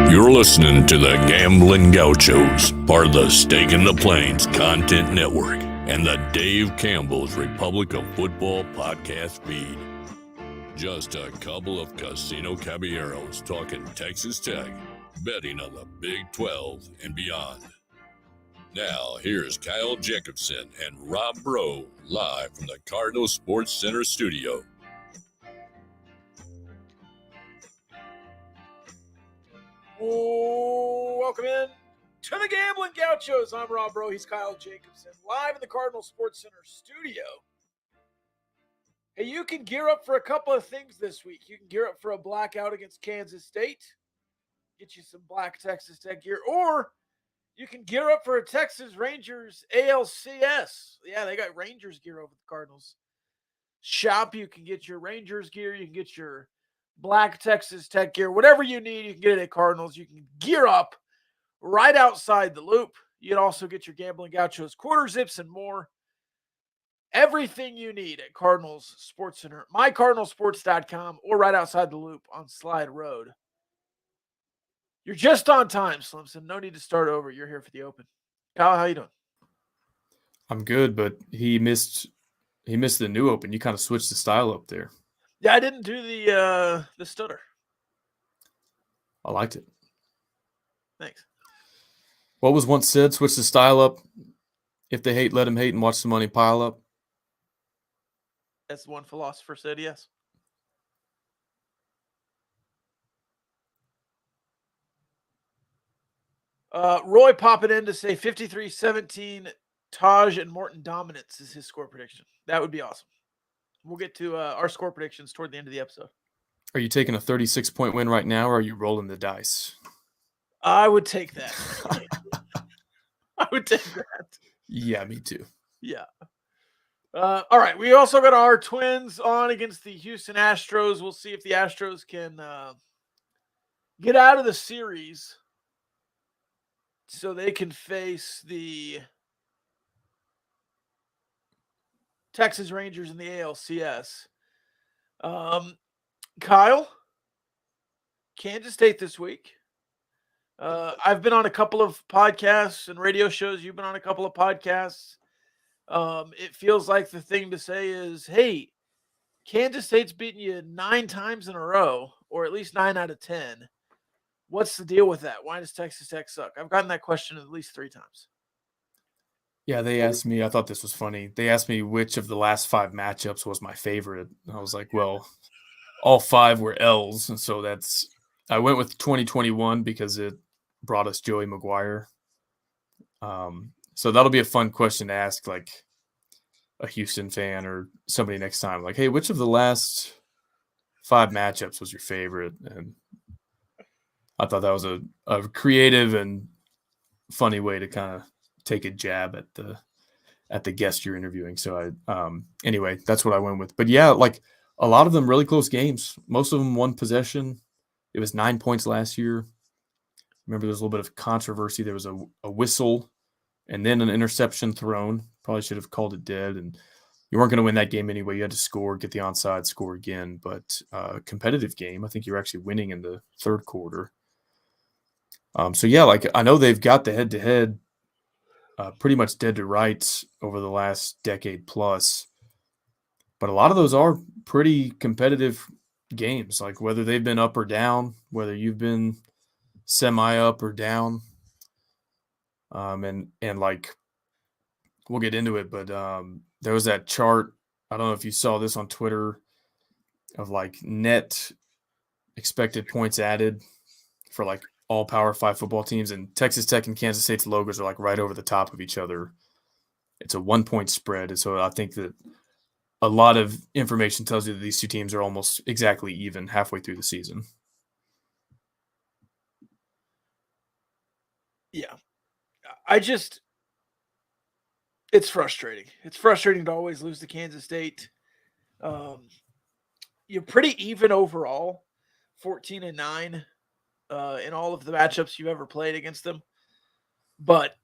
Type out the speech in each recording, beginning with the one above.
You're listening to the Gambling Gauchos, part of the Stake in the Plains Content Network, and the Dave Campbell's Republic of Football podcast feed. Just a couple of casino caballeros talking Texas Tech, betting on the Big 12 and beyond. Now, here's Kyle Jacobson and Rob Bro, live from the Cardinal Sports Center studio. Welcome in to the Gambling Gauchos. I'm Rob Bro. He's Kyle Jacobson, live in the Cardinal Sports Center studio. Hey, you can gear up for a couple of things this week. You can gear up for a blackout against Kansas State, get you some black Texas Tech gear, or you can gear up for a Texas Rangers ALCS. Yeah, they got Rangers gear over the Cardinals shop. You can get your Rangers gear. You can get your black Texas Tech gear. Whatever you need, you can get it at Cardinals. You can gear up right outside the loop. You can also get your Gambling Gauchos quarter zips and more. Everything you need at Cardinals Sports Center, mycardinalsports.com, or right outside the loop on Slide Road. You're just on time, Slimson. No need to start over. You're here for the open. Kyle, how you doing? I'm good, but he missed the new open. You kind of switched the style up there. Yeah, I didn't do the stutter. I liked it. Thanks. What was once said, switch the style up. If they hate, let them hate and watch the money pile up. That's one philosopher said, yes. Roy popping in to say 53-17 Taj and Morton dominance is his score prediction. That would be awesome. We'll get to our score predictions toward the end of the episode. Are you taking a 36-point win right now, or are you rolling the dice? I would take that. I would take that. Yeah, me too. Yeah. All right. We also got our Twins on against the Houston Astros. We'll see if the Astros can get out of the series so they can face the Texas Rangers in the ALCS. Kyle, Kansas State this week. I've been on a couple of podcasts and radio shows. You've been on a couple of podcasts. It feels like the thing to say is, hey, Kansas State's beaten you 9 times in a row, or at least 9 out of 10. What's the deal with that? Why does Texas Tech suck? I've gotten that question at least 3 times. Yeah, they asked me, I thought this was funny. They asked me which of the last 5 matchups was my favorite. And I was like, well, all 5 were L's. And so I went with 2021 because it brought us Joey Maguire. So that'll be a fun question to ask, like a Houston fan or somebody next time. Like, hey, which of the last 5 matchups was your favorite? And I thought that was a creative and funny way to kind of take a jab at the guest you're interviewing. So anyway, that's what I went with. But yeah, like a lot of them really close games. Most of them one possession. It was 9 points last year. Remember, there was a little bit of controversy. There was a whistle and then an interception thrown. Probably should have called it dead. And you weren't going to win that game anyway. You had to score, get the onside, score again. But competitive game. I think you're actually winning in the third quarter. So yeah, like I know they've got the head-to-head pretty much dead to rights over the last decade plus. But a lot of those are pretty competitive games, like whether they've been up or down, whether you've been semi-up or down. And like we'll get into it, but there was that chart. I don't know if you saw this on Twitter of like net expected points added for like all Power 5 football teams, and Texas Tech and Kansas State's logos are like right over the top of each other. It's a 1-point spread. And so I think that a lot of information tells you that these two teams are almost exactly even halfway through the season. Yeah. It's frustrating. It's frustrating to always lose to Kansas State. You're pretty even overall, 14-9 in all of the matchups you've ever played against them. But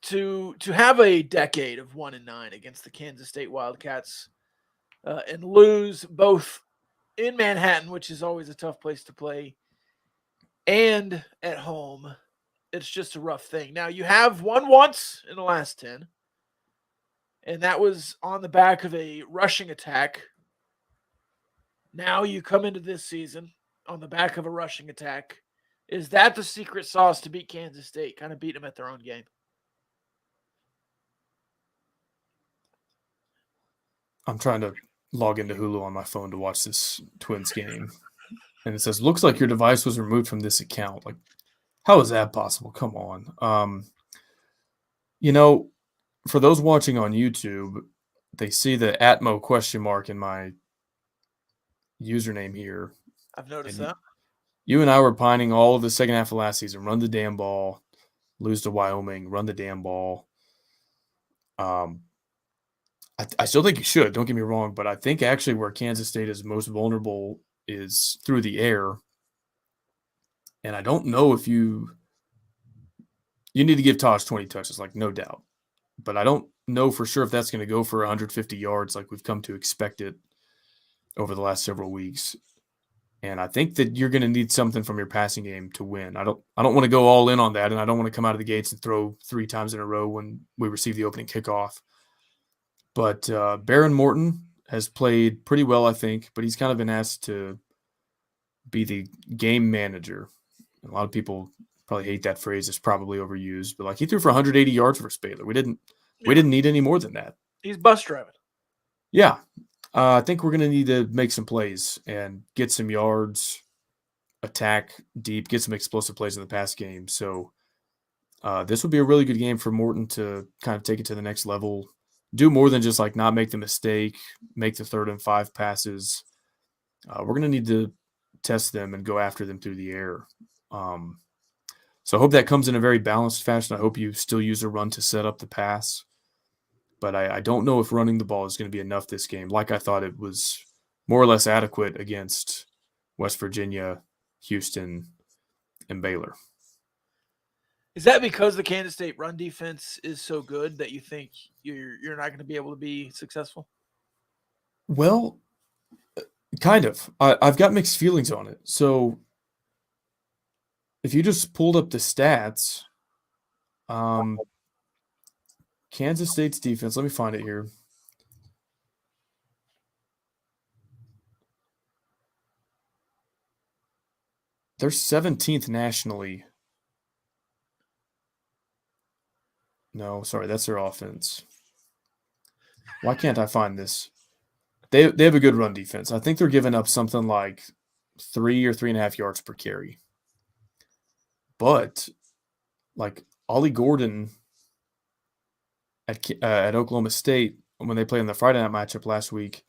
to have a decade of 1-9 against the Kansas State Wildcats and lose both in Manhattan, which is always a tough place to play, and at home, it's just a rough thing. Now, you have won once in the last 10, and that was on the back of a rushing attack. Now you come into this season on the back of a rushing attack. Is that the secret sauce to beat Kansas State? Kind of beat them at their own game. I'm trying to log into Hulu on my phone to watch this Twins game. And it says, looks like your device was removed from this account. Like, how is that possible? Come on. For those watching on YouTube, they see the Atmo question mark in my username here. I've noticed that. You and I were pining all of the second half of last season. Run the damn ball. Lose to Wyoming. Run the damn ball. I still think you should. Don't get me wrong. But I think actually where Kansas State is most vulnerable is through the air. And I don't know if you need to give Tosh 20 touches, like no doubt. But I don't know for sure if that's going to go for 150 yards like we've come to expect it over the last several weeks. And I think that you're going to need something from your passing game to win. I don't want to go all in on that, and I don't want to come out of the gates and throw 3 times in a row when we receive the opening kickoff. But Baron Morton has played pretty well, I think, but he's kind of been asked to be the game manager. A lot of people probably hate that phrase. It's probably overused, but like he threw for 180 yards for Baylor. We didn't need any more than that. He's bus driving. Yeah. I think we're going to need to make some plays and get some yards, attack deep, get some explosive plays in the pass game. So this would be a really good game for Morton to kind of take it to the next level, do more than just like not make the mistake, make the 3rd and 5 passes. We're going to need to test them and go after them through the air. So I hope that comes in a very balanced fashion. I hope you still use a run to set up the pass. But I don't know if running the ball is going to be enough this game. Like I thought it was more or less adequate against West Virginia, Houston, and Baylor. Is that because the Kansas State run defense is so good that you think you're not going to be able to be successful? Well, kind of. I've got mixed feelings on it. So if you just pulled up the stats, Kansas State's defense, let me find it here. They're 17th nationally. No, sorry, that's their offense. Why can't I find this? They have a good run defense. I think they're giving up something like 3 or 3.5 yards per carry. But like Ollie Gordon at Oklahoma State, when they played in the Friday night matchup last week,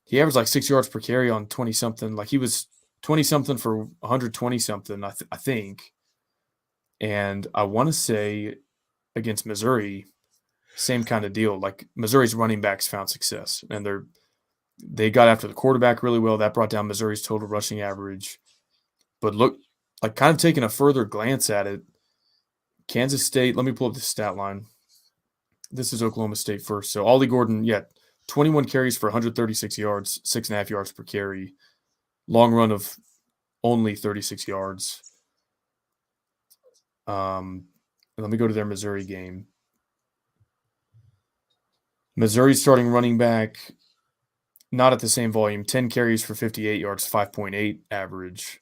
he averaged like 6 yards per carry on 20-something. Like he was 20-something for 120-something, I think. And I want to say against Missouri, same kind of deal. Like Missouri's running backs found success, and they got after the quarterback really well. That brought down Missouri's total rushing average. But look, like kind of taking a further glance at it, Kansas State, let me pull up the stat line. This is Oklahoma State first. So Ollie Gordon, 21 carries for 136 yards, 6.5 yards per carry. Long run of only 36 yards. Let me go to their Missouri game. Missouri's starting running back, not at the same volume, 10 carries for 58 yards, 5.8 average.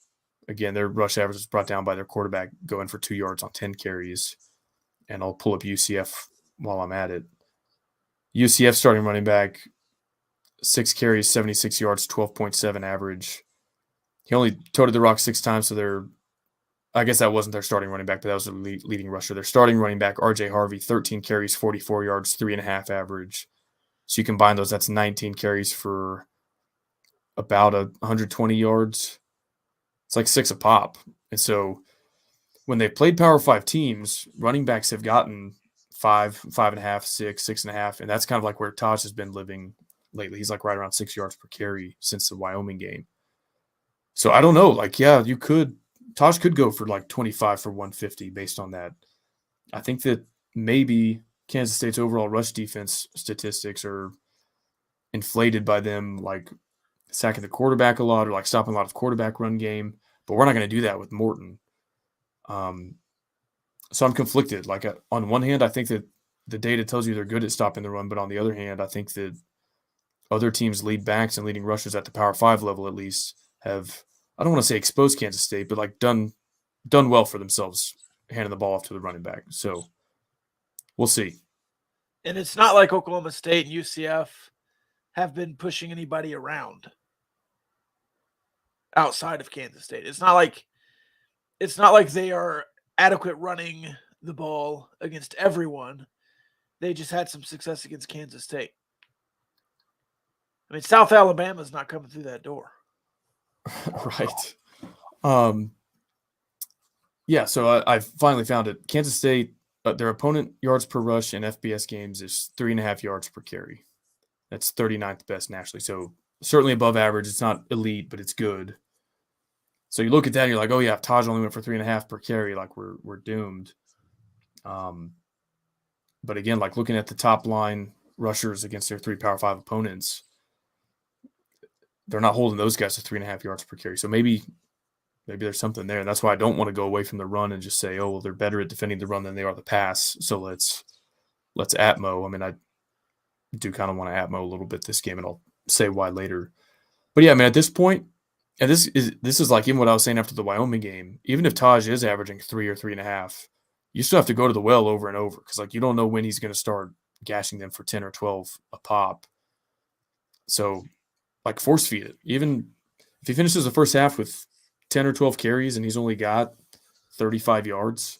Again, their rush average was brought down by their quarterback going for 2 yards on 10 carries. And I'll pull up UCF while I'm at it. UCF starting running back, 6 carries, 76 yards, 12.7 average. He only toted the rock 6 times, so I guess that wasn't their starting running back, but that was their leading rusher. Their starting running back, RJ Harvey, 13 carries, 44 yards, 3.5 average. So you combine those, that's 19 carries for about 120 yards. It's like 6 a pop. And so when they played Power 5 teams, running backs have gotten 5, 5.5, 6, 6.5, and that's kind of like where Tosh has been living lately. He's like right around 6 yards per carry since the Wyoming game. So I don't know. Like, Tosh could go for like 25 for 150 based on that. I think that maybe Kansas State's overall rush defense statistics are inflated by them like sacking the quarterback a lot or like stopping a lot of quarterback run game. But we're not going to do that with Morton. So I'm conflicted. Like on one hand, I think that the data tells you they're good at stopping the run, but on the other hand, I think that other teams' lead backs and leading rushers at the Power 5 level at least have, I don't want to say exposed Kansas State, but like done well for themselves handing the ball off to the running back. So we'll see. And it's not like Oklahoma State and UCF have been pushing anybody around outside of Kansas State. It's not like they are adequate running the ball against everyone. They just had some success against Kansas State. I mean, South Alabama's not coming through that door. Right. Yeah, so I finally found it. Kansas State, their opponent yards per rush in FBS games is 3.5 yards per carry. That's 39th best nationally. So certainly above average. It's not elite, but it's good. So you look at that and you're like, oh yeah, if Taj only went for 3.5 per carry, like we're doomed. But again, like looking at the top line rushers against their 3 Power 5 opponents, they're not holding those guys to 3.5 yards per carry. So maybe there's something there. And that's why I don't want to go away from the run and just say, oh, well, they're better at defending the run than they are the pass. So let's Atmo. I mean, I do kind of want to Atmo a little bit this game, and I'll say why later. But yeah, I mean, at this point, and this is like even what I was saying after the Wyoming game, even if Taj is averaging 3 or 3.5, you still have to go to the well over and over because like you don't know when he's going to start gashing them for 10 or 12 a pop. So like force feed it. Even if he finishes the first half with 10 or 12 carries and he's only got 35 yards,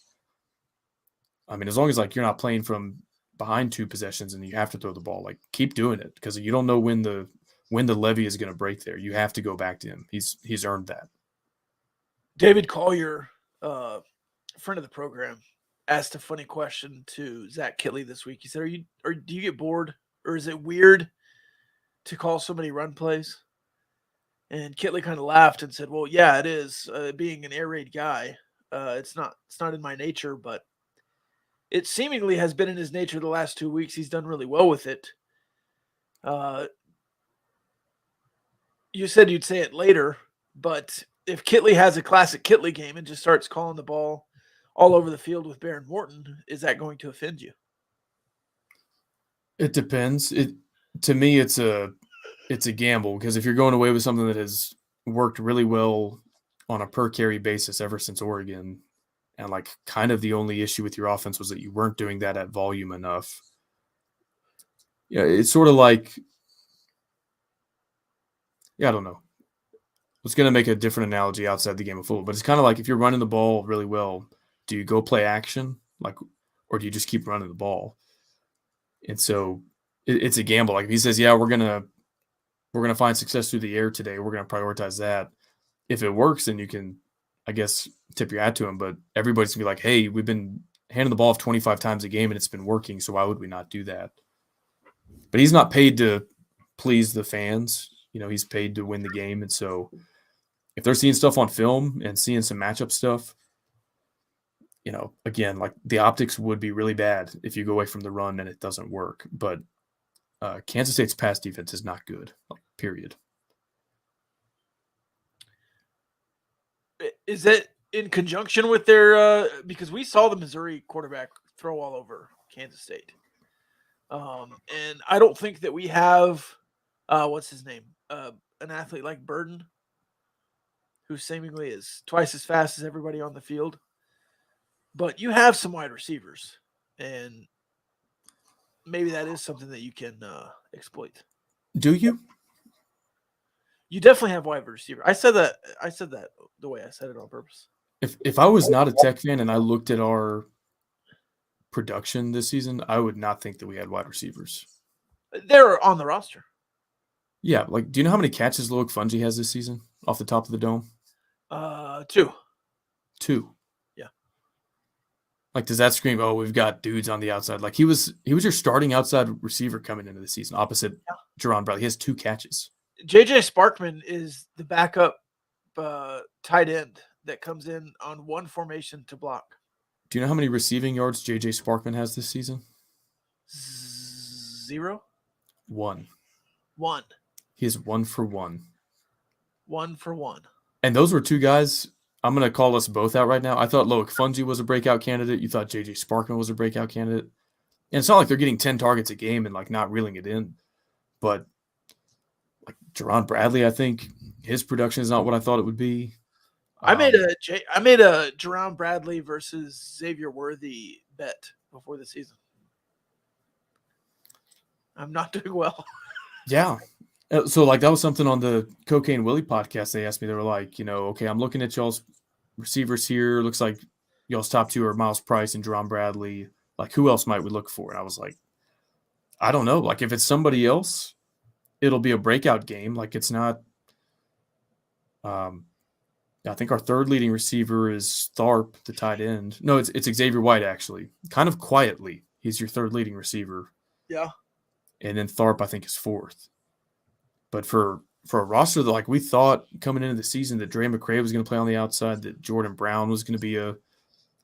I mean, as long as like you're not playing from behind 2 possessions and you have to throw the ball, like keep doing it because you don't know when the levee is going to break there. You have to go back to him. He's earned that. David Collier, friend of the program, asked a funny question to Zach Kitley this week. He said, do you get bored or is it weird to call so many run plays? And Kitley kind of laughed and said, well, yeah, it is. Being an air raid guy, it's not in my nature, but it seemingly has been in his nature the last 2 weeks. He's done really well with it. You said you'd say it later, but if Kitley has a classic Kitley game and just starts calling the ball all over the field with Baron Morton, is that going to offend you? It depends. To me, it's a gamble because if you're going away with something that has worked really well on a per carry basis ever since Oregon, and like kind of the only issue with your offense was that you weren't doing that at volume enough. Yeah, it's sort of like, yeah, I don't know. I was going to make a different analogy outside the game of football, but it's kind of like if you're running the ball really well, do you go play action, like, or do you just keep running the ball? And so it's a gamble. Like if he says, yeah, we're gonna find success through the air today, we're gonna prioritize that. If it works, then you can, I guess, tip your hat to him. But everybody's gonna be like, hey, we've been handing the ball off 25 times a game and it's been working, so why would we not do that? But he's not paid to please the fans. You know, he's paid to win the game. And so if they're seeing stuff on film and seeing some matchup stuff, you know, again, like the optics would be really bad if you go away from the run and it doesn't work. But Kansas State's pass defense is not good, period. Is it in conjunction with their because we saw the Missouri quarterback throw all over Kansas State. And I don't think that we have what's his name? An athlete like Burden, who seemingly is twice as fast as everybody on the field. But you have some wide receivers, and maybe that is something that you can exploit. Do you? You definitely have wide receiver. I said that the way I said it on purpose. If I was not a Tech fan and I looked at our production this season, I would not think that we had wide receivers. They're on the roster. Yeah, like, do you know how many catches Loic Fungi has this season off the top of the dome? 2. 2. Yeah. Like, does that scream, oh, we've got dudes on the outside? Like, he was your starting outside receiver coming into the season, opposite Jerron Bradley. He has 2 catches. JJ Sparkman is the backup tight end that comes in on one formation to block. Do you know how many receiving yards JJ Sparkman has this season? 0? 1. 1. He is 1 for 1. 1 for 1. And those were 2 guys I'm going to call us both out right now. I thought Loic Fungi was a breakout candidate. You thought J.J. Sparkman was a breakout candidate. And it's not like they're getting 10 targets a game and like not reeling it in. But like Jerron Bradley, I think his production is not what I thought it would be. I made a Jerron Bradley versus Xavier Worthy bet before the season. I'm not doing well. Yeah. So like that was something on the Cocaine Willie podcast. They asked me, they were like, okay, I'm looking at y'all's receivers here. Looks like y'all's top two are Miles Price and Jerron Bradley. Like, who else might we look for? And I was like, I don't know. Like, if it's somebody else, it'll be a breakout game. Like, it's not. I think our third leading receiver is Tharp, the tight end. No, it's Xavier White, actually. Kind of quietly, he's your third leading receiver. Yeah. And then Tharp, I think, is fourth. But for a roster that, like, we thought coming into the season that Dre McCray was going to play on the outside, that Jordan Brown was going to be a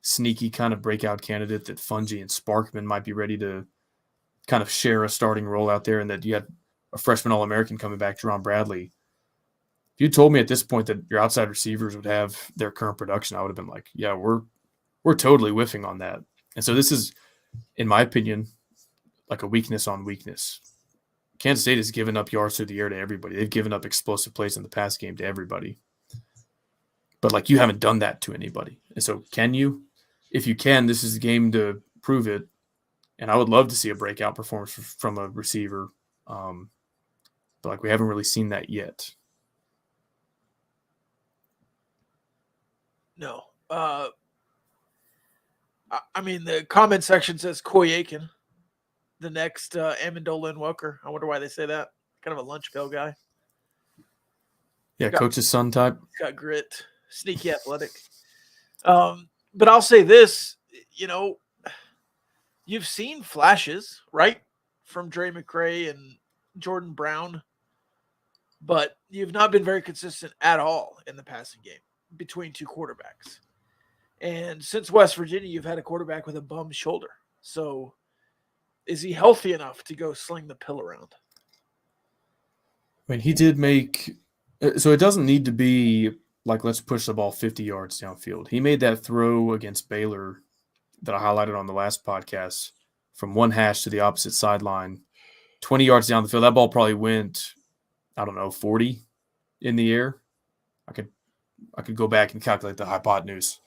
sneaky kind of breakout candidate, that Fungi and Sparkman might be ready to kind of share a starting role out there, and that you had a freshman All-American coming back, Jerron Bradley. If you told me at this point that your outside receivers would have their current production, I would have been like, yeah, we're totally whiffing on that. And so this is, in my opinion, like a weakness on weakness. Kansas State has given up yards through the air to everybody. They've given up explosive plays in the pass game to everybody. But, like, you haven't done that to anybody. And so can you? If you can, this is the game to prove it. And I would love to see a breakout performance from a receiver. But, like, we haven't really seen that yet. No. I mean, the comment section says Coy Aiken, the next Amendola Inwoker. I wonder why they say that. Kind of a lunch pail guy. Yeah, coach's son type. Got grit, sneaky athletic. But I'll say this, you've seen flashes, right, from Dre McCray and Jordan Brown, but you've not been very consistent at all in the passing game between two quarterbacks. And since West Virginia, you've had a quarterback with a bum shoulder. So is he healthy enough to go sling the pill around? I mean, he did make – so it doesn't need to be like, let's push the ball 50 yards downfield. He made that throw against Baylor that I highlighted on the last podcast from one hash to the opposite sideline, 20 yards down the field. That ball probably went, 40 in the air. I could go back and calculate the hypotenuse.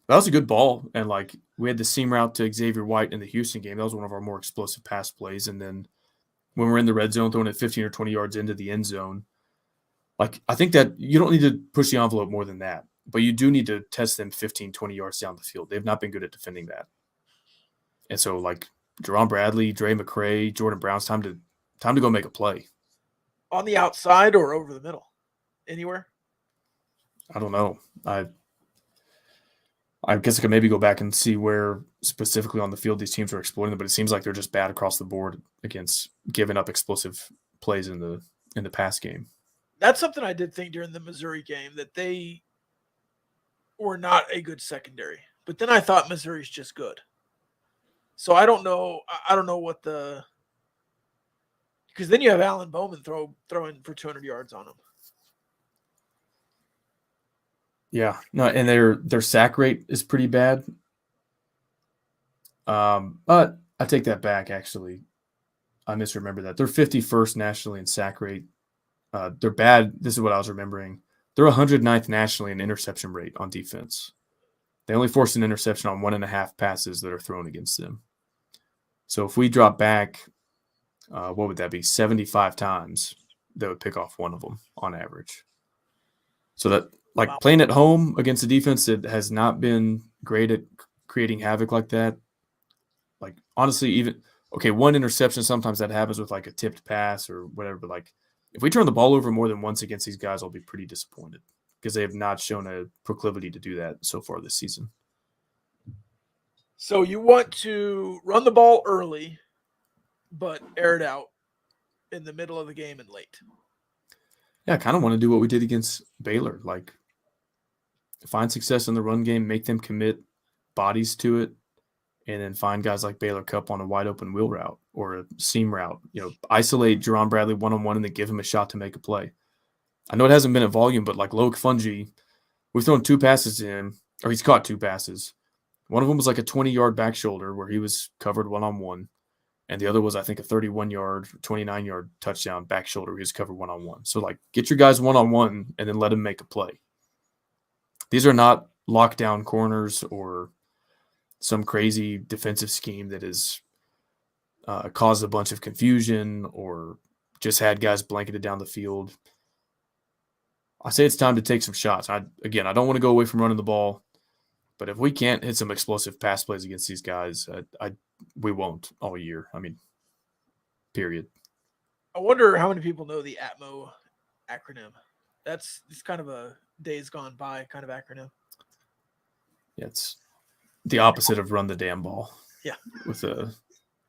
That was a good ball. And, like, we had the seam route to Xavier White in the Houston game. That was one of our more explosive pass plays. And then when we're in the red zone, throwing it 15 or 20 yards into the end zone, like, I think that you don't need to push the envelope more than that. But you do need to test them 15, 20 yards down the field. They've not been good at defending that. And so, like, Jerron Bradley, Dre McCray, Jordan Brown's time to go make a play. On the outside or over the middle? Anywhere? I don't know. I guess I could maybe go back and see where specifically on the field these teams are exploiting them, but it seems like they're just bad across the board against giving up explosive plays in the pass game. That's something I did think during the Missouri game, that they were not a good secondary. But then I thought Missouri's just good. So I don't know what the – because then you have Alan Bowman throwing for 200 yards on him. Yeah, no, and their sack rate is pretty bad. But I take that back, actually. I misremember that. They're 51st nationally in sack rate. They're bad. This is what I was remembering. They're 109th nationally in interception rate on defense. They only forced an interception on 1.5 passes that are thrown against them. So if we drop back, what would that be? 75 times, they would pick off one of them on average. So that, like, playing at home against a defense that has not been great at creating havoc like that, like, honestly, one interception, sometimes that happens with, like, a tipped pass or whatever, but, like, if we turn the ball over more than once against these guys, I'll be pretty disappointed because they have not shown a proclivity to do that so far this season. So you want to run the ball early, but air it out in the middle of the game and late. Yeah, I kind of want to do what we did against Baylor, like find success in the run game, make them commit bodies to it, and then find guys like Baylor Cupp on a wide open wheel route or a seam route. Isolate Jerron Bradley one-on-one and then give him a shot to make a play. I know it hasn't been at volume, but like Loic Fungi, We've thrown 2 passes to him, or he's caught 2 passes. One of them was like a 20-yard back shoulder where he was covered one-on-one. And the other was, I think, a 31-yard, 29-yard touchdown back shoulder. He was covered one-on-one. So, like, get your guys one-on-one and then let him make a play. These are not lockdown corners or some crazy defensive scheme that has caused a bunch of confusion or just had guys blanketed down the field. I say it's time to take some shots. I don't want to go away from running the ball, but if we can't hit some explosive pass plays against these guys, we won't all year. I mean, period. I wonder how many people know the ATMO acronym. It's kind of a days gone by kind of acronym. Yeah, it's the opposite of run the damn ball. Yeah. With A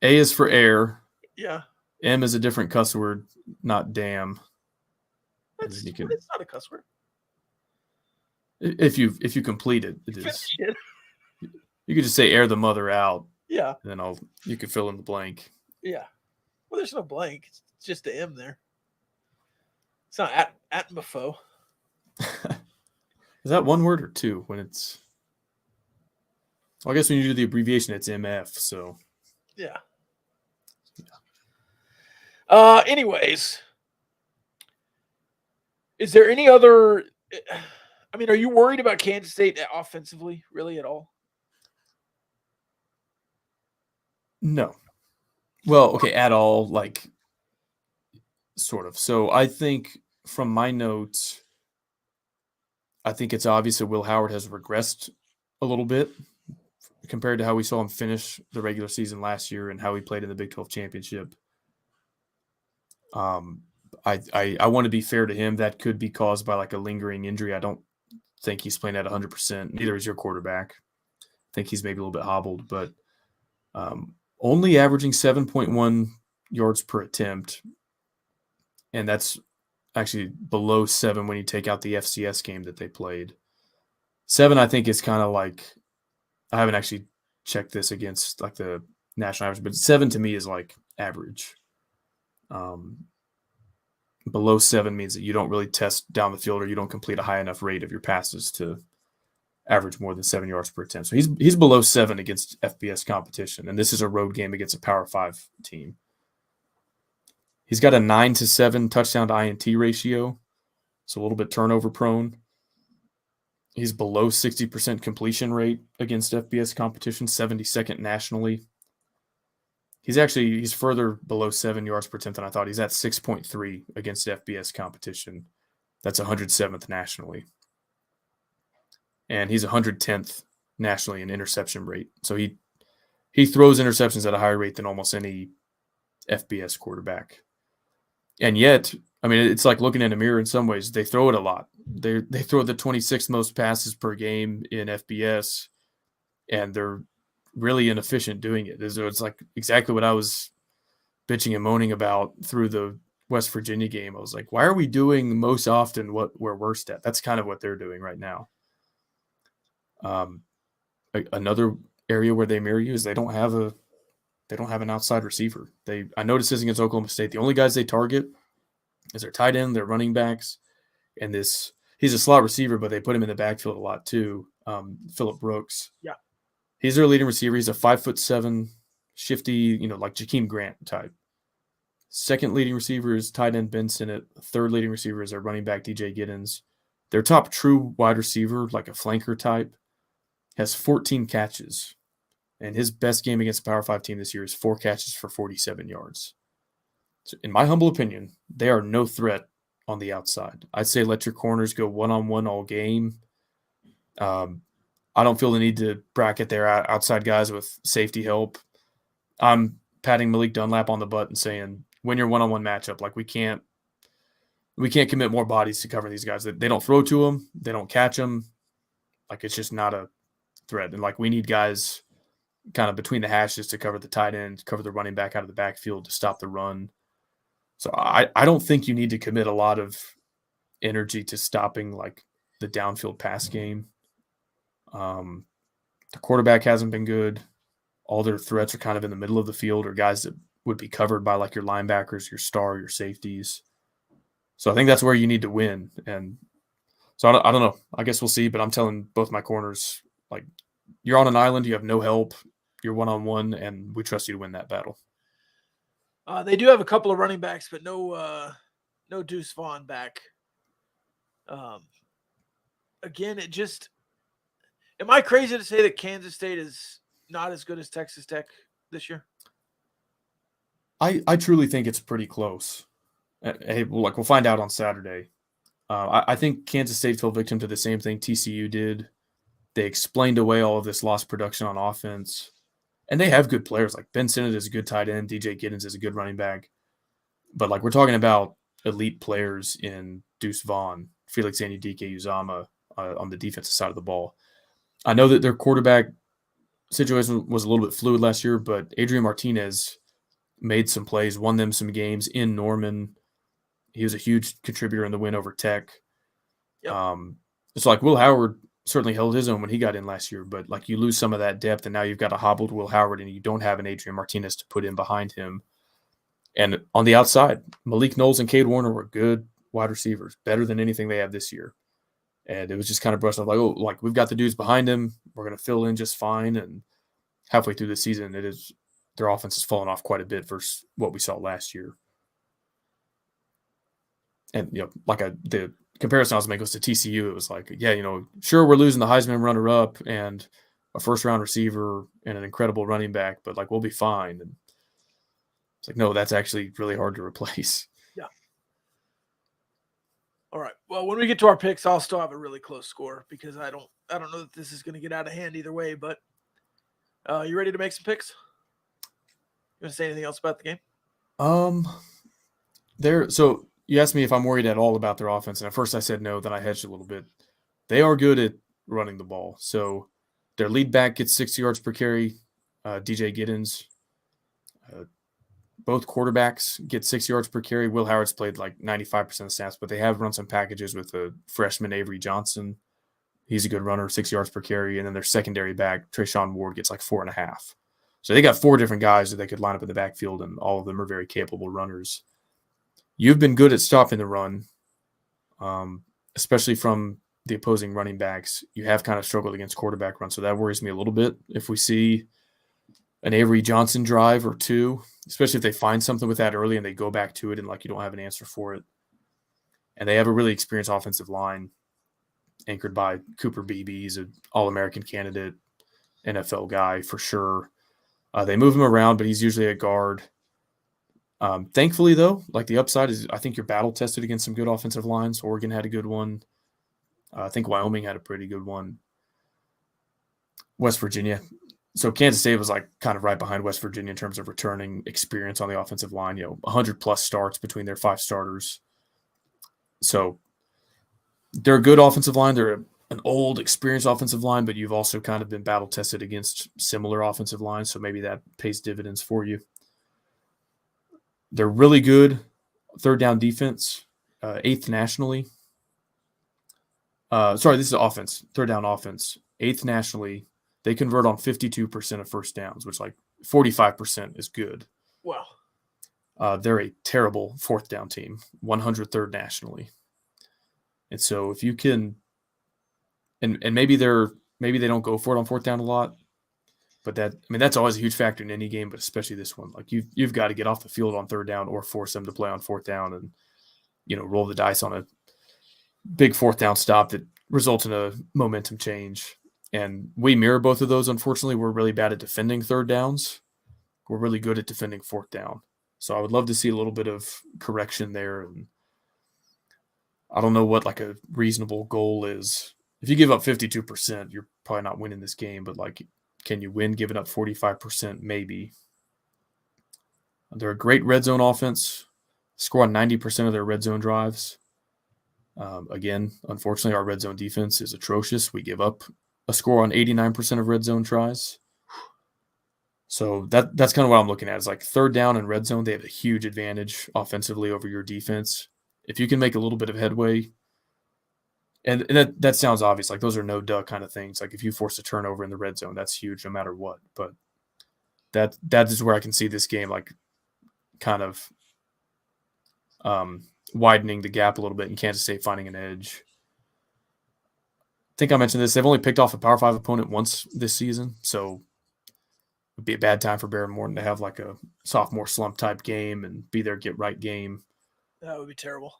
is for air. Yeah. M is a different cuss word, not damn. It's not a cuss word. If you complete it, it is. Shit. You could just say air the mother out. Yeah. And then you can fill in the blank. Yeah. Well, there's no blank. It's just the M there. It's not atmopho. Is that one word or two when it's? Well, I guess when you do the abbreviation, it's MF. So. Yeah. Anyways, is there any other? I mean, are you worried about Kansas State offensively, really, at all? No. Well, okay, at all, like, sort of. So I think from my notes, I think it's obvious that Will Howard has regressed a little bit compared to how we saw him finish the regular season last year and how he played in the Big 12 championship. I want to be fair to him. That could be caused by like a lingering injury. I don't think he's playing at 100%. Neither is your quarterback. I think he's maybe a little bit hobbled, but only averaging 7.1 yards per attempt. And that's actually below 7 when you take out the FCS game that they played. 7, I think, is kind of like, I haven't actually checked this against like the national average, but 7 to me is like average. Below 7 means that you don't really test down the field or you don't complete a high enough rate of your passes to average more than 7 yards per attempt. So he's below 7 against FBS competition, and this is a road game against a Power 5 team. He's got a 9-7 touchdown to INT ratio, so a little bit turnover prone. He's below 60% completion rate against FBS competition, 72nd nationally. He's further below 7 yards per attempt than I thought. He's at 6.3 against FBS competition. That's 107th nationally. And he's 110th nationally in interception rate. So he throws interceptions at a higher rate than almost any FBS quarterback. And yet, I mean, it's like looking in a mirror in some ways. They throw it a lot. They throw the 26th most passes per game in FBS, and they're really inefficient doing it. It's like exactly what I was bitching and moaning about through the West Virginia game. I was like, why are we doing most often what we're worst at? That's kind of what they're doing right now. Another area where they mirror you is they don't have an outside receiver. I noticed this against Oklahoma State. The only guys they target is their tight end, their running backs, and he's a slot receiver, but they put him in the backfield a lot too. Phillip Brooks. Yeah. He's their leading receiver. He's a 5'7", shifty, like Jakeem Grant type. Second leading receiver is tight end Ben Sinnott. Third leading receiver is their running back DJ Giddens. Their top true wide receiver, like a flanker type, has 14 catches. And his best game against the Power 5 team this year is 4 catches for 47 yards. So in my humble opinion, they are no threat on the outside. I'd say let your corners go one-on-one all game. I don't feel the need to bracket their outside guys with safety help. I'm patting Malik Dunlap on the butt and saying, win your one-on-one matchup. Like we can't commit more bodies to cover these guys. They don't throw to them. They don't catch them. Like it's just not a threat. And like we need guys kind of between the hashes to cover the tight end, cover the running back out of the backfield to stop the run. So I don't think you need to commit a lot of energy to stopping like the downfield pass game. The quarterback hasn't been good. All their threats are kind of in the middle of the field or guys that would be covered by like your linebackers, your star, your safeties. So I think that's where you need to win. And So I don't know. I guess we'll see. But I'm telling both my corners, like, you're on an island, you have no help, you're one-on-one, and we trust you to win that battle. They do have a couple of running backs, but no Deuce Vaughn back. Again, am I crazy to say that Kansas State is not as good as Texas Tech this year? I truly think it's pretty close. Hey, we'll find out on Saturday. I think Kansas State fell victim to the same thing TCU did. They explained away all of this lost production on offense. And they have good players. Like Ben Sinnott is a good tight end. DJ Giddens is a good running back. But like we're talking about elite players in Deuce Vaughn, Felix Anudike-Uzomah on the defensive side of the ball. I know that their quarterback situation was a little bit fluid last year, but Adrian Martinez made some plays, won them some games in Norman. He was a huge contributor in the win over Tech. Yep. It's like Will Howard certainly held his own when he got in last year, but like you lose some of that depth, and now you've got a hobbled Will Howard, and you don't have an Adrian Martinez to put in behind him. And on the outside, Malik Knowles and Cade Warner were good wide receivers, better than anything they have this year. And it was just kind of brushed off like, oh, like we've got the dudes behind him. We're going to fill in just fine. And halfway through the season, their offense has fallen off quite a bit versus what we saw last year. And, the comparison I was making was to TCU. It was like, yeah, sure, we're losing the Heisman runner-up and a first-round receiver and an incredible running back, but, like, we'll be fine. And it's like, no, that's actually really hard to replace. Yeah. All right. Well, when we get to our picks, I'll still have a really close score because I don't know that this is going to get out of hand either way, but you ready to make some picks? You want to say anything else about the game? So you asked me if I'm worried at all about their offense, and at first I said no, then I hedged a little bit. They are good at running the ball. So their lead back gets 60 yards per carry, DJ Giddens. Both quarterbacks get 6 yards per carry. Will Howard's played like 95% of snaps, but they have run some packages with a freshman Avery Johnson. He's a good runner, 6 yards per carry. And then their secondary back, Trayshawn Ward, gets like 4.5. So they got 4 different guys that they could line up in the backfield, and all of them are very capable runners. You've been good at stopping the run, especially from the opposing running backs. You have kind of struggled against quarterback run, so that worries me a little bit. If we see an Avery Johnson drive or two, especially if they find something with that early and they go back to it and like you don't have an answer for it. And they have a really experienced offensive line anchored by Cooper Beebe. He's an All-American candidate, NFL guy for sure. They move him around, but he's usually a guard. Thankfully, though, like the upside is I think you're battle tested against some good offensive lines. Oregon had a good one. I think Wyoming had a pretty good one. West Virginia. So Kansas State was like kind of right behind West Virginia in terms of returning experience on the offensive line, 100+ starts between their 5 starters. So they're a good offensive line. They're an old, experienced offensive line, but you've also kind of been battle tested against similar offensive lines. So maybe that pays dividends for you. They're really good third down defense, 8th nationally. This is offense, third down offense, 8th nationally. They convert on 52% of first downs, which like 45% is good. Wow. They're a terrible 4th down team, 103rd nationally. And so if you can, and maybe they don't go for it on 4th down a lot, but that's always a huge factor in any game, but especially this one. Like you've got to get off the field on 3rd down or force them to play on 4th down and roll the dice on a big 4th down stop that results in a momentum change. And we mirror both of those. Unfortunately, we're really bad at defending 3rd downs. We're really good at defending 4th down. So I would love to see a little bit of correction there. And I don't know what like a reasonable goal is. If you give up 52%, you're probably not winning this game. But like, can you win giving up 45%? Maybe. They're a great red zone offense. Score on 90% of their red zone drives. Again, unfortunately, our red zone defense is atrocious. We give up a score on 89% of red zone tries. So that's kind of what I'm looking at. Is like 3rd down and red zone, they have a huge advantage offensively over your defense. If you can make a little bit of headway, and that sounds obvious, like those are no duh kind of things. Like if you force a turnover in the red zone, that's huge no matter what. But that is where I can see this game like kind of widening the gap a little bit and Kansas State finding an edge. think I mentioned this. They've only picked off a Power 5 opponent once this season, so it would be a bad time for Baron Morton to have like a sophomore slump type game and be their get right game. That would be terrible.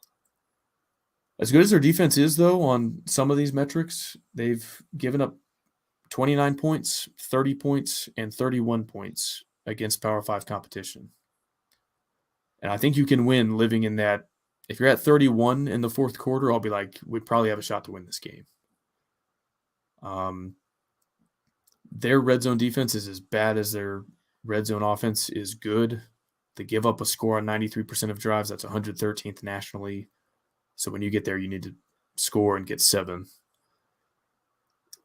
As good as their defense is, though, on some of these metrics, they've given up 29 points, 30 points, and 31 points against Power 5 competition. And I think you can win living in that. If you're at 31 in the fourth quarter, I'll be like, we probably have a shot to win this game. Their red zone defense is as bad as their red zone offense is good. They give up a score on 93% of drives. That's 113th nationally. So when you get there, you need to score and get 7.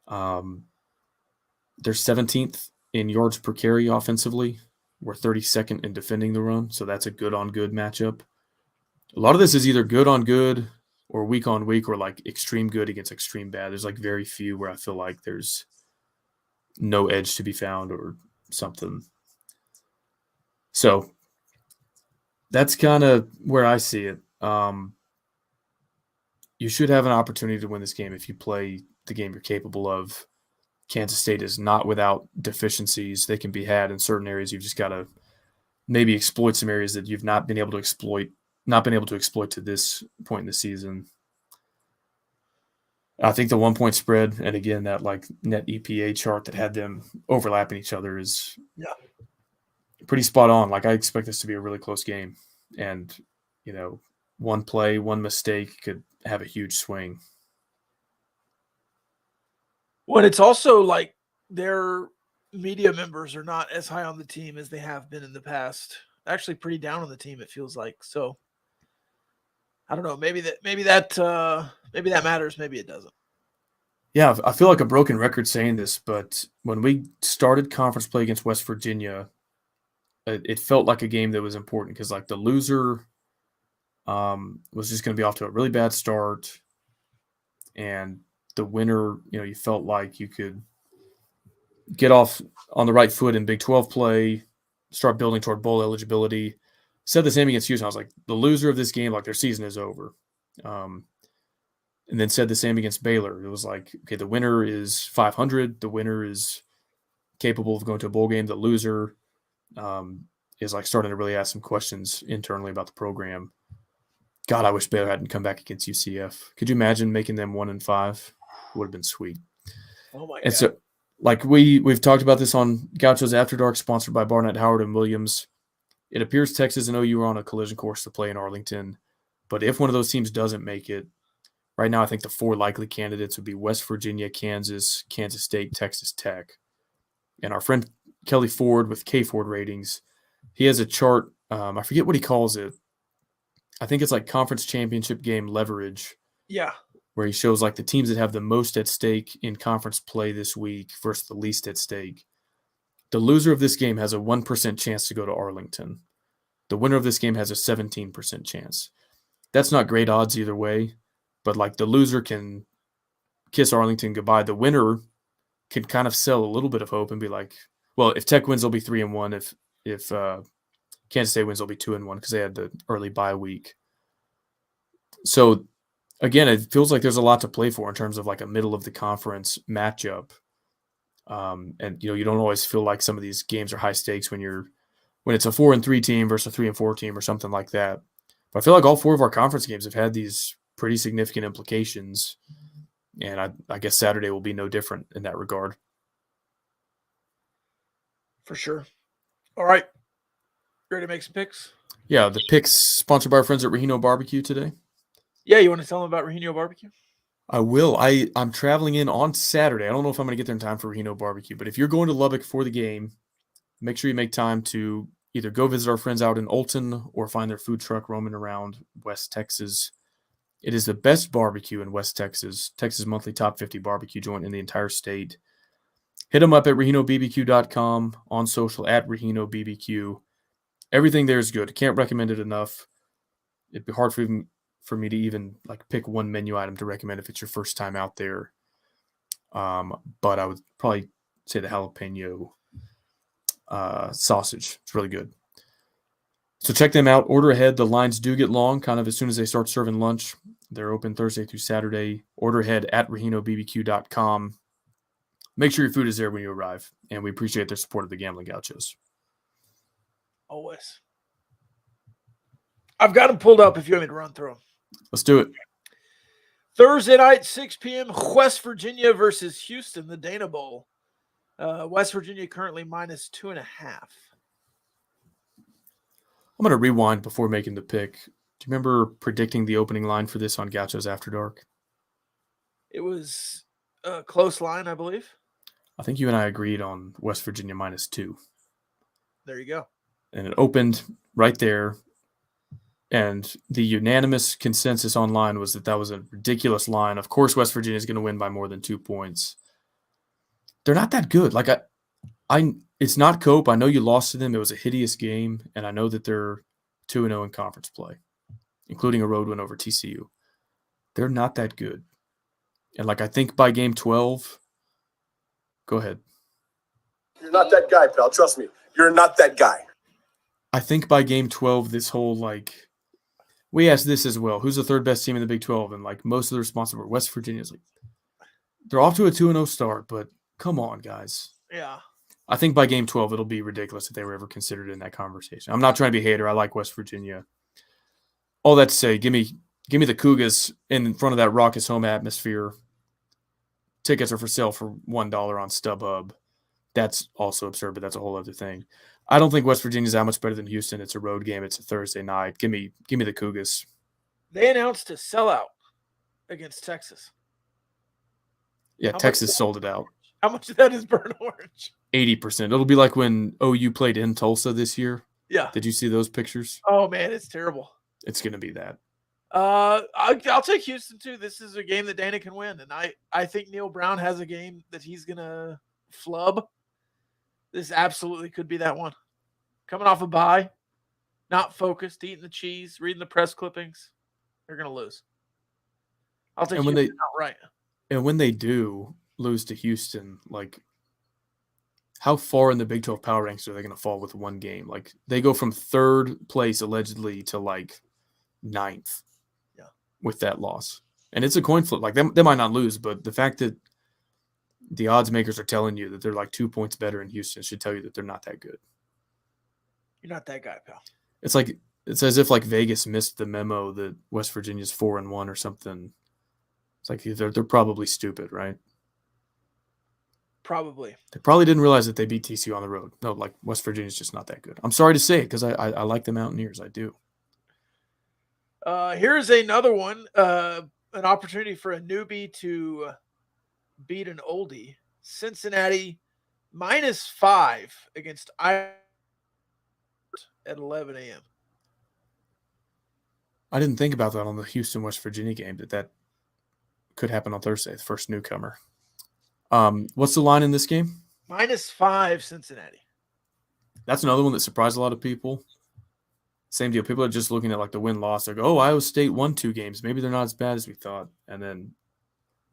They're 17th in yards per carry offensively. We're 32nd in defending the run. So that's a good on good matchup. A lot of this is either good on good or weak on weak or like extreme good against extreme bad. There's like very few where I feel like there's no edge to be found or something. So that's kind of where I see it. You should have an opportunity to win this game if you play the game you're capable of. Kansas State is not without deficiencies. They can be had in certain areas. You've just got to maybe exploit some areas that you've not been able to exploit to this point in the season. I think the 1 point spread, and again, that like net EPA chart that had them overlapping each other is pretty spot on. Like I expect this to be a really close game. And, one play, one mistake could have a huge swing. Well, it's also like their media members are not as high on the team as they have been in the past. Actually, pretty down on the team, it feels like. So, I don't know. Maybe that matters. Maybe it doesn't. Yeah, I feel like a broken record saying this, but when we started conference play against West Virginia, it felt like a game that was important because like the loser was just going to be off to a really bad start, and the winner, you felt like you could get off on the right foot in Big 12 play, start building toward bowl eligibility. Said the same against Houston. I was like, the loser of this game, like their season is over. And then said the same against Baylor. It was like, okay, the winner is 500. The winner is capable of going to a bowl game. The loser is like starting to really ask some questions internally about the program. God, I wish Baylor hadn't come back against UCF. Could you imagine making them 1-5? Would have been sweet. Oh my God. And so, like we've talked about this on Gaucho's After Dark, sponsored by Barnett, Howard, and Williams. It appears Texas and OU are on a collision course to play in Arlington. But if one of those teams doesn't make it, right now I think the 4 likely candidates would be West Virginia, Kansas, Kansas State, Texas Tech. And our friend Kelly Ford with K Ford ratings, he has a chart. I forget what he calls it. I think it's like conference championship game leverage. Yeah. Where he shows like the teams that have the most at stake in conference play this week versus the least at stake. The loser of this game has a 1% chance to go to Arlington. The winner of this game has a 17% chance. That's not great odds either way, but like the loser can kiss Arlington goodbye. The winner can kind of sell a little bit of hope and be like, well, if Tech wins, they'll be 3-1. If Kansas State wins, they'll be 2-1 because they had the early bye week. So again, it feels like there's a lot to play for in terms of like a middle of the conference matchup. And you don't always feel like some of these games are high stakes when it's a 4-3 team versus a 3-4 team or something like that. But I feel like all 4 of our conference games have had these pretty significant implications. And I guess Saturday will be no different in that regard. For sure. All right. Ready to make some picks? Yeah, the picks sponsored by our friends at Rahino Barbecue today. Yeah, you want to tell them about Rahino Barbecue? I will. I'm traveling in on Saturday. I don't know if I'm going to get there in time for Rahino Barbecue, but if you're going to Lubbock for the game, make sure you make time to either go visit our friends out in Olton or find their food truck roaming around West Texas. It is the best barbecue in West Texas, Texas monthly top 50 barbecue joint in the entire state. Hit them up at RahinoBBQ.com, on social at RahinoBBQ. Everything there is good. Can't recommend it enough. It'd be hard for me to even like pick one menu item to recommend if it's your first time out there. But I would probably say the jalapeno sausage. It's really good. So check them out. Order ahead. The lines do get long kind of as soon as they start serving lunch. They're open Thursday through Saturday. Order ahead at RahinoBBQ.com. Make sure your food is there when you arrive, and we appreciate their support of the Gambling Gauchos. Always. I've got them pulled up if you want me to run through them. Let's do it. Thursday night, 6 p.m., West Virginia versus Houston, the Dana Bowl. West Virginia currently minus 2.5. I'm going to rewind before making the pick. Do you remember predicting the opening line for this on Gauchos After Dark? It was a close line, I believe. I think you and I agreed on West Virginia minus 2. There you go. And it opened right there. And the unanimous consensus online was that that was a ridiculous line. Of course, West Virginia is going to win by more than 2 points. They're not that good. Like it's not Cope. I know you lost to them. It was a hideous game, and I know that they're 2-0 in conference play, including a road win over TCU. They're not that good. And I think by game 12, go ahead. You're not that guy, pal. Trust me. You're not that guy. I think by game 12, this whole we asked this as well. Who's the third best team in the Big 12? And most of the responses were West Virginia's they're off to a 2-0 start, but come on, guys. Yeah. I think by game 12, it'll be ridiculous if they were ever considered in that conversation. I'm not trying to be a hater. I like West Virginia. All that to say, give me the Cougars in front of that raucous home atmosphere. Tickets are for sale for $1 on StubHub. That's also absurd, but that's a whole other thing. I don't think West Virginia's that much better than Houston. It's a road game. It's a Thursday night. Give me the Cougars. They announced a sellout against Texas. Yeah, Texas sold it out. How much of that is burnt orange? 80%. It'll be like when OU played in Tulsa this year. Yeah. Did you see those pictures? Oh, man, it's terrible. It's going to be that. I'll take Houston, too. This is a game that Dana can win, and I think Neil Brown has a game that he's going to flub. This absolutely could be that one. Coming off a bye, not focused, eating the cheese, reading the press clippings. They're going to lose. I'll take Houston outright. And when they do lose to Houston, how far in the Big 12 power ranks are they going to fall with one game? They go from third place allegedly to ninth with that loss. And it's a coin flip. They might not lose, but the fact that the odds makers are telling you that they're 2 points better in Houston should tell you that they're not that good. You're not that guy, pal. It's as if Vegas missed the memo that West Virginia's 4-1 or something. It's they're probably stupid, right? Probably. They probably didn't realize that they beat TCU on the road. No, West Virginia's just not that good. I'm sorry to say it because I like the Mountaineers. I do. Here's another one. An opportunity for a newbie to beat an oldie. Cincinnati -5 against Iowa at 11 a.m. I didn't think about that on the Houston-West Virginia game, that could happen on Thursday, the first newcomer. What's the line in this game? -5 Cincinnati. That's another one that surprised a lot of people. Same deal. People are just looking at the win-loss. They go, oh, Iowa State won 2 games. Maybe they're not as bad as we thought. And then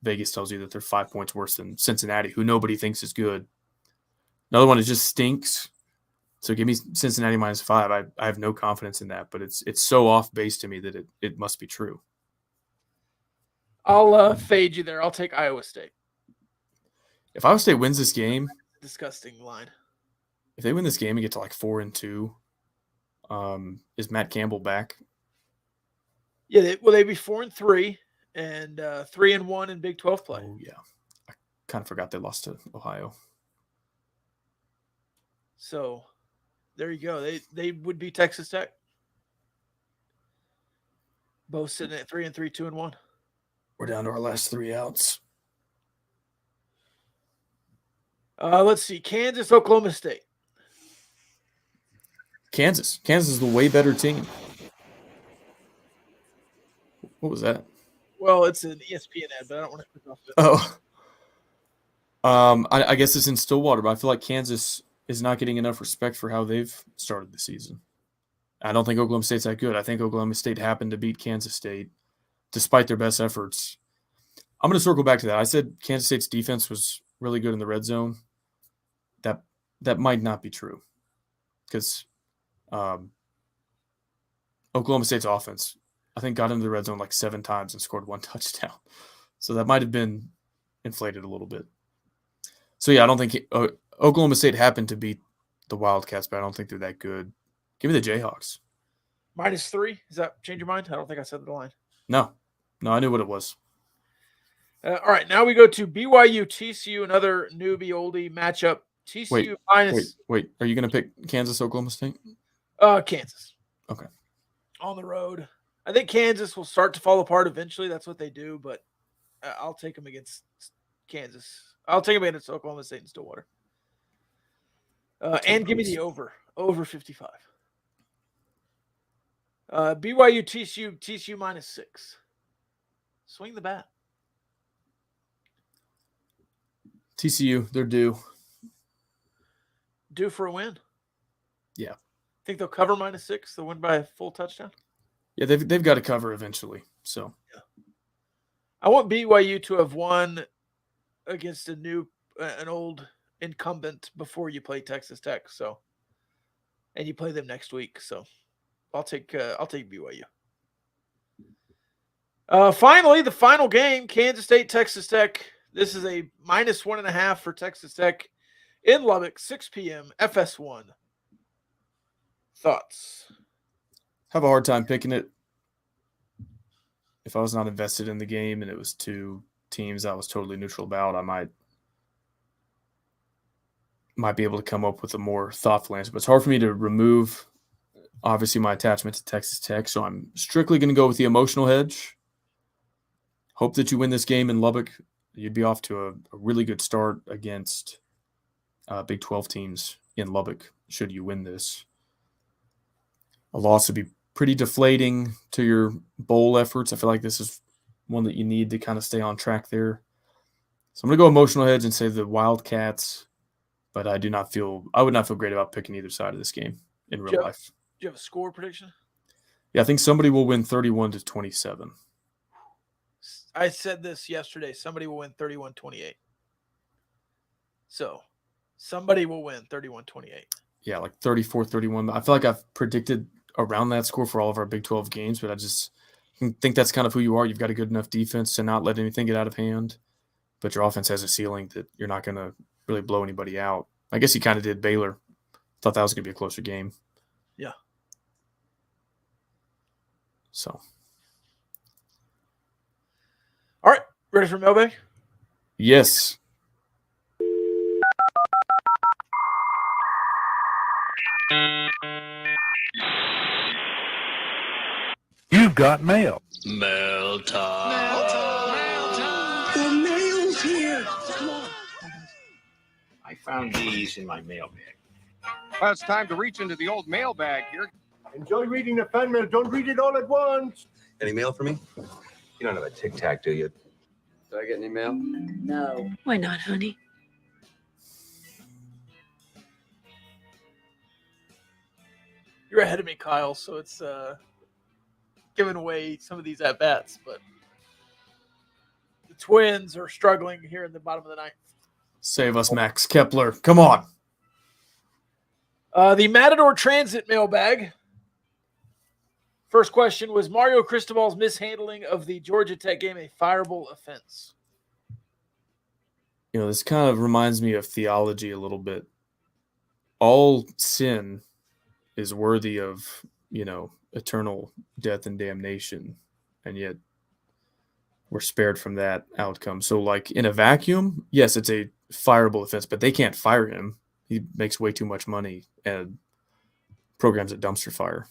Vegas tells you that they're 5 points worse than Cincinnati, who nobody thinks is good. Another one that just stinks. So give me Cincinnati -5. I have no confidence in that, but it's so off base to me that it must be true. I'll fade you there. I'll take Iowa State. If Iowa State wins this game, disgusting line. If they win this game and get to 4-2, is Matt Campbell back? Yeah, they'd be 4-3 and 3-1 in Big 12 play. Oh yeah, I kind of forgot they lost to Ohio. So there you go. They would be Texas Tech. Both sitting at 3-3, 2-1. We're down to our last 3 outs. Let's see. Kansas, Oklahoma State. Kansas is the way better team. What was that? Well, it's an ESPN ad, but I don't want to click off it. Oh. I guess it's in Stillwater, but I feel like Kansas is not getting enough respect for how they've started the season. I don't think Oklahoma State's that good. I think Oklahoma State happened to beat Kansas State despite their best efforts. I'm going to circle back to that. I said Kansas State's defense was really good in the red zone. That might not be true because Oklahoma State's offense I think got into the red zone like 7 times and scored 1 touchdown. So that might have been inflated a little bit. So, yeah, I don't think Oklahoma State happened to beat the Wildcats, but I don't think they're that good. Give me the Jayhawks. -3. Does that change your mind? I don't think I said the line. No, I knew what it was. All right, now we go to BYU TCU, another newbie oldie matchup. TCU minus. Wait. Are you going to pick Kansas, Oklahoma State? Kansas. Okay. On the road. I think Kansas will start to fall apart eventually. That's what they do, but I'll take them against Kansas. I'll take them against Oklahoma State and Stillwater. And give me the over 55. BYU TCU -6. Swing the bat. TCU, they're due. Due for a win. Yeah. Think they'll cover -6? They'll win by a full touchdown? Yeah, they've got to cover eventually. So yeah. I want BYU to have won against an old incumbent before you play Texas Tech. So, and you play them next week. So, I'll take BYU. Finally, the final game: Kansas State, Texas Tech. This is a -1.5 for Texas Tech in Lubbock, 6 p.m. FS1. Thoughts? Have a hard time picking it. If I was not invested in the game and it was 2 teams I was totally neutral about, I might be able to come up with a more thoughtful answer. But it's hard for me to remove, obviously, my attachment to Texas Tech. So I'm strictly going to go with the emotional hedge. Hope that you win this game in Lubbock. You'd be off to a really good start against Big 12 teams in Lubbock should you win this. A loss would be pretty deflating to your bowl efforts. I feel like this is one that you need to kind of stay on track there. So I'm going to go emotional hedge and say the Wildcats, but I would not feel great about picking either side of this game in real life. Do you have a score prediction? Yeah, I think somebody will win 31-27. I said this yesterday. Somebody will win 31-28. So somebody will win 31-28. Yeah, like 34-31. I feel like I've predicted around that score for all of our Big 12 games, but I just think that's kind of who you are. You've got a good enough defense to not let anything get out of hand, but your offense has a ceiling that you're not going to really blow anybody out. I guess you kind of did Baylor. Thought that was going to be a closer game. Yeah. So. All right. Ready for Mailbag? Yes. You've got mail. Mail time. The mail's here. Come on. I found these in my mailbag. Well, it's time to reach into the old mailbag here. Enjoy reading the fan mail. Don't read it all at once. Any mail for me? You don't have a Tic Tac, do you? Do I get any mail? No. Why not, honey? You're ahead of me, Kyle, so it's giving away some of these at-bats, but the Twins are struggling here in the bottom of the ninth. Save us, Max Kepler. Come on. The Matador Transit Mailbag. First question, was Mario Cristobal's mishandling of the Georgia Tech game a fireable offense? You know, this kind of reminds me of theology a little bit. All sin is worthy of, eternal death and damnation, and yet we're spared from that outcome. So, like, in a vacuum, yes, it's a fireable offense, but they can't fire him. He makes way too much money and programs at dumpster fire.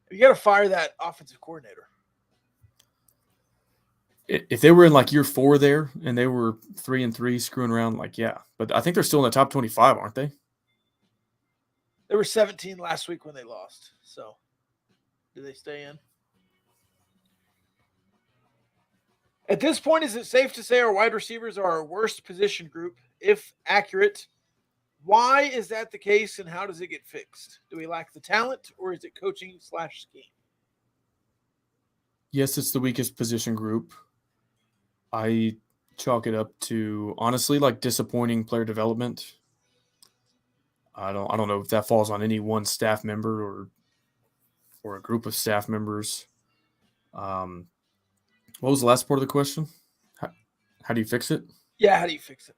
You got to fire that offensive coordinator. If they were in like year 4 there and they were 3-3 screwing around, like, yeah. But I think they're still in the top 25, aren't they? They were 17 last week when they lost. So, do they stay in? At this point, is it safe to say our wide receivers are our worst position group? If accurate, why is that the case and how does it get fixed? Do we lack the talent or is it coaching/scheme? Yes, it's the weakest position group. I chalk it up to, honestly, like disappointing player development. I don't know if that falls on any one staff member or a group of staff members. What was the last part of the question? How do you fix it? Yeah, how do you fix it?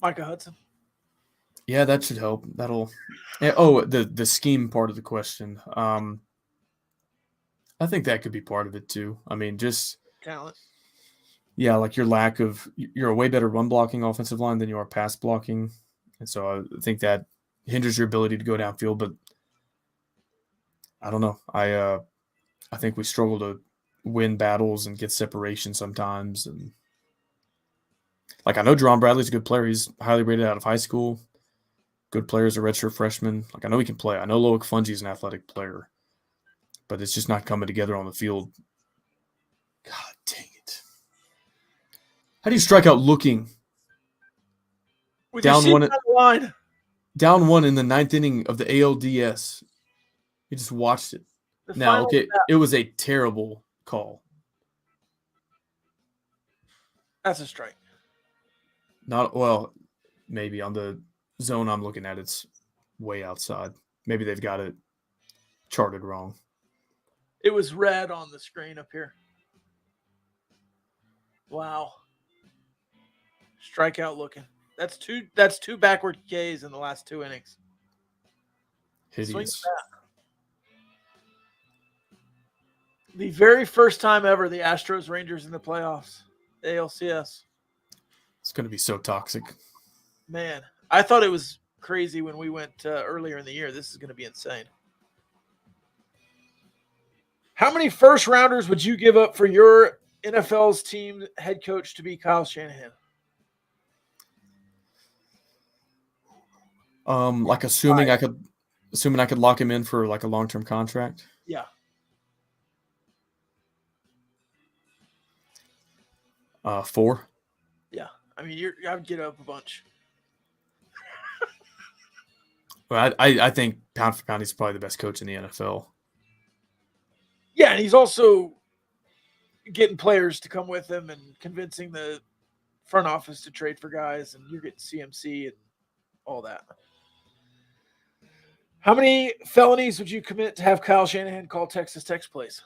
Micah Hudson. Yeah, that should help. That'll. Oh, the scheme part of the question. I think that could be part of it too. I mean, just Talent. yeah, like your lack of you're a way better run blocking offensive line than you are pass blocking, and so I think that hinders your ability to go downfield. But I don't know. I think we struggle to win battles and get separation sometimes. And like I know Jerron Bradley's a good player. He's highly rated out of high school. Good player as a redshirt freshman. Like I know he can play. I know Loic Fungi's an athletic player, but it's just not coming together on the field. God dang it! How do you strike out looking With down your one? seat on the line. Down one in the ninth inning of the ALDS. You just watched it. The Now, final okay, snap. it was a terrible call. That's a strike. Not well, maybe on the zone I'm looking at, it's way outside. Maybe they've got it charted wrong. It was red on the screen up here. Wow. Strikeout looking. That's two backward Ks in the last 2 innings. Swing Hideous. bat. The very first time ever the Astros Rangers in the playoffs. ALCS. It's going to be so toxic. Man, I thought it was crazy when we went earlier in the year. This is going to be insane. How many first rounders would you give up for your NFL's team head coach to be Kyle Shanahan? Like assuming I could lock him in for like a long-term contract. Yeah. 4. Yeah. I mean, I would get up a bunch. Well, I think pound for pound he's probably the best coach in the NFL. Yeah, and he's also getting players to come with him and convincing the front office to trade for guys, and you're getting CMC and all that. How many felonies would you commit to have Kyle Shanahan call Texas Tech's plays?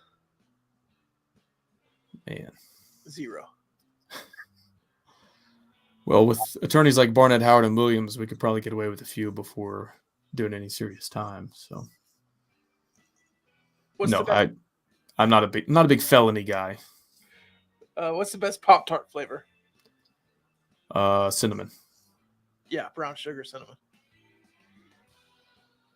Man. 0. Well, with attorneys like Barnett, Howard, and Williams, we could probably get away with a few before doing any serious time. So, I'm not a big felony guy. What's the best Pop-Tart flavor? Cinnamon. Yeah, brown sugar cinnamon.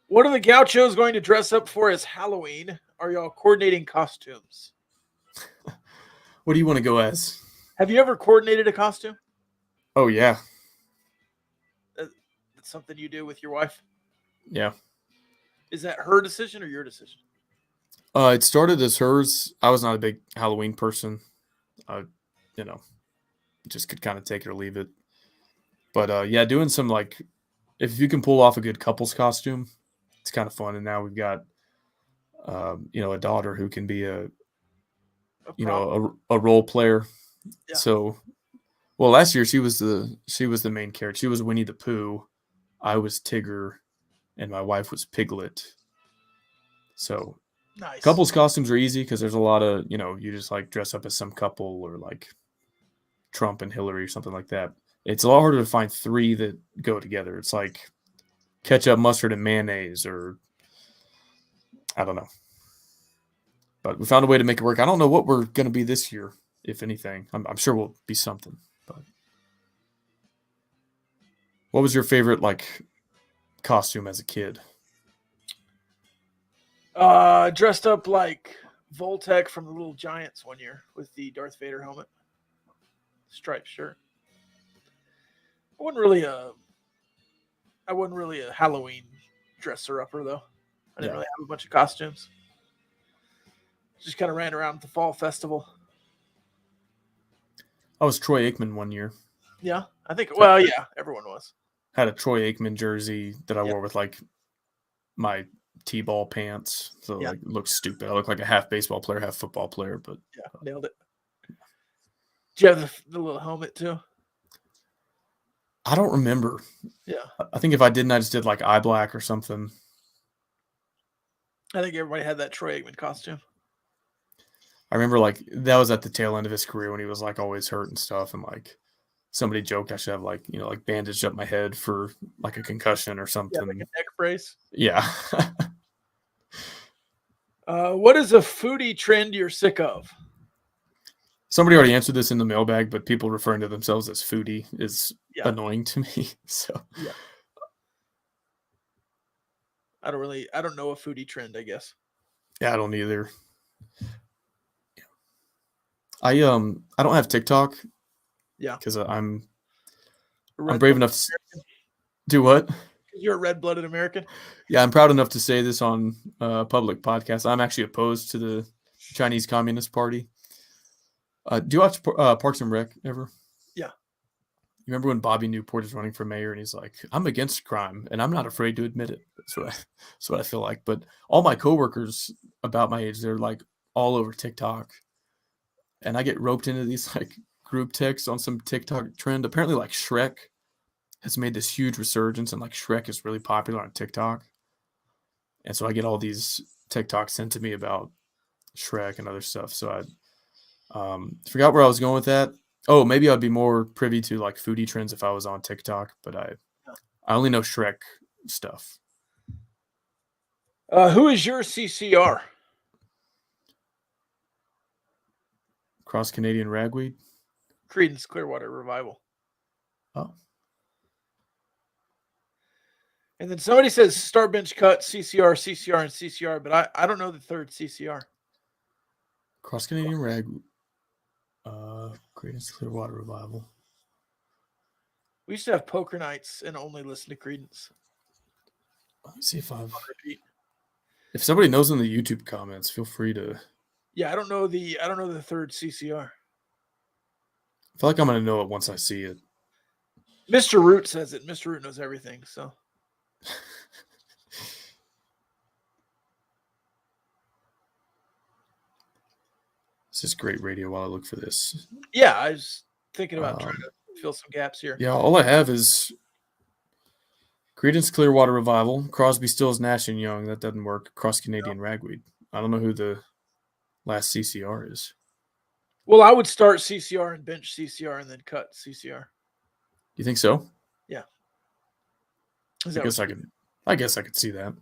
What are the Gauchos going to dress up for as Halloween? Are y'all coordinating costumes? What do you want to go as? Have you ever coordinated a costume? Oh, yeah. That's something you do with your wife? Yeah. Is that her decision or your decision? It started as hers. I was not a big Halloween person. Just could kind of take it or leave it. But, yeah, doing some, like, if you can pull off a good couple's costume, it's kind of fun. And now we've got, a daughter who can be a role player. Yeah. So, well, last year she was the main character. She was Winnie the Pooh. I was Tigger, and my wife was Piglet. So, nice. Couples costumes are easy because there's a lot of you just like dress up as some couple or like Trump and Hillary or something like that. It's a lot harder to find 3 that go together. It's like ketchup, mustard, and mayonnaise, or I don't know. But we found a way to make it work. I don't know what we're going to be this year, if anything. I'm sure we'll be something. But what was your favorite like costume as a kid? Dressed up like Voltec from the Little Giants one year with the Darth Vader helmet, striped shirt. I wasn't really a Halloween dresser upper though. I didn't really have a bunch of costumes. Just kind of ran around at the fall festival. I was Troy Aikman one year. Yeah, I think. Well, yeah, everyone was. Had a Troy Aikman jersey that I wore with like my T-ball pants, so like it looked stupid. I looked like a half baseball player, half football player, but nailed it. Did you have the little helmet too? I don't remember. Yeah, I think if I didn't, I just did like eye black or something. I think everybody had that Troy Aikman costume. I remember like that was at the tail end of his career when he was like always hurt and stuff, and like somebody joked I should have like like bandaged up my head for like a concussion or Yeah, something. like a neck brace. Yeah. What is a foodie trend you're sick of? Somebody already answered this in the mailbag, but people referring to themselves as foodie is annoying to me. So yeah. I don't know a foodie trend, I guess. Yeah, I don't either. I don't have TikTok. Yeah. Because I'm brave enough to do what? You're a red-blooded American. Yeah, I'm proud enough to say this on a public podcast. I'm actually opposed to the Chinese Communist Party. Do you watch Parks and Rec ever? Yeah. You remember when Bobby Newport is running for mayor and he's like, "I'm against crime and I'm not afraid to admit it." That's what I feel like. But all my coworkers about my age, they're like all over TikTok, and I get roped into these like group texts on some TikTok trend. Apparently, like Shrek has made this huge resurgence, and like Shrek is really popular on TikTok. And so I get all these TikToks sent to me about Shrek and other stuff. So I forgot where I was going with that. Oh, maybe I'd be more privy to like foodie trends if I was on TikTok, but I only know Shrek stuff. Who is your CCR? Cross Canadian Ragweed? Creedence Clearwater Revival. Oh. And then somebody says start bench cut, CCR, CCR, and CCR, but I don't know the third CCR. Cross Canadian Ragweed. Creedence Clearwater Revival. We used to have poker nights and only listen to Creedence. Let me see if somebody knows in the YouTube comments, feel free to. Yeah, I don't know the third CCR. I feel like I'm gonna know it once I see it. Mr. Root says it. Mr. Root knows everything, so. This is great radio while I look for this. Yeah, I was thinking about trying to fill some gaps here. Yeah, all I have is Creedence Clearwater Revival, Crosby, Stills, Nash and Young. That doesn't work. Cross Canadian Ragweed. I don't know who the last CCR is. Well, I would start CCR and bench CCR and then cut CCR. You think so? Yeah. I guess I could see that.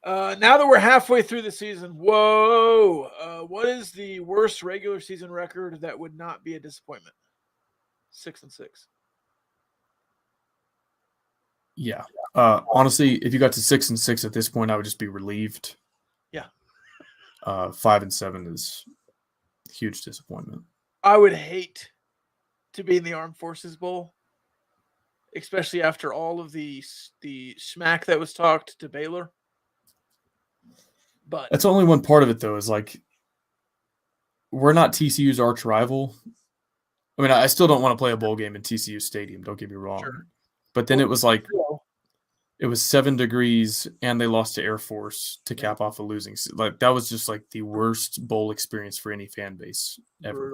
Now that we're halfway through the season, what is the worst regular season record that would not be a disappointment? 6-6. Yeah. Honestly, if you got to 6-6 at this point, I would just be relieved. Yeah. 5-7 is a huge disappointment. I would hate to be in the Armed Forces Bowl, especially after all of the smack that was talked to Baylor. But that's only one part of it, though, is like we're not TCU's arch rival. I mean, I still don't want to play a bowl game in TCU Stadium. Don't get me wrong. Sure. But then it was like it was 7 degrees, and they lost to Air Force to cap off a losing. Like that was just like the worst bowl experience for any fan base ever.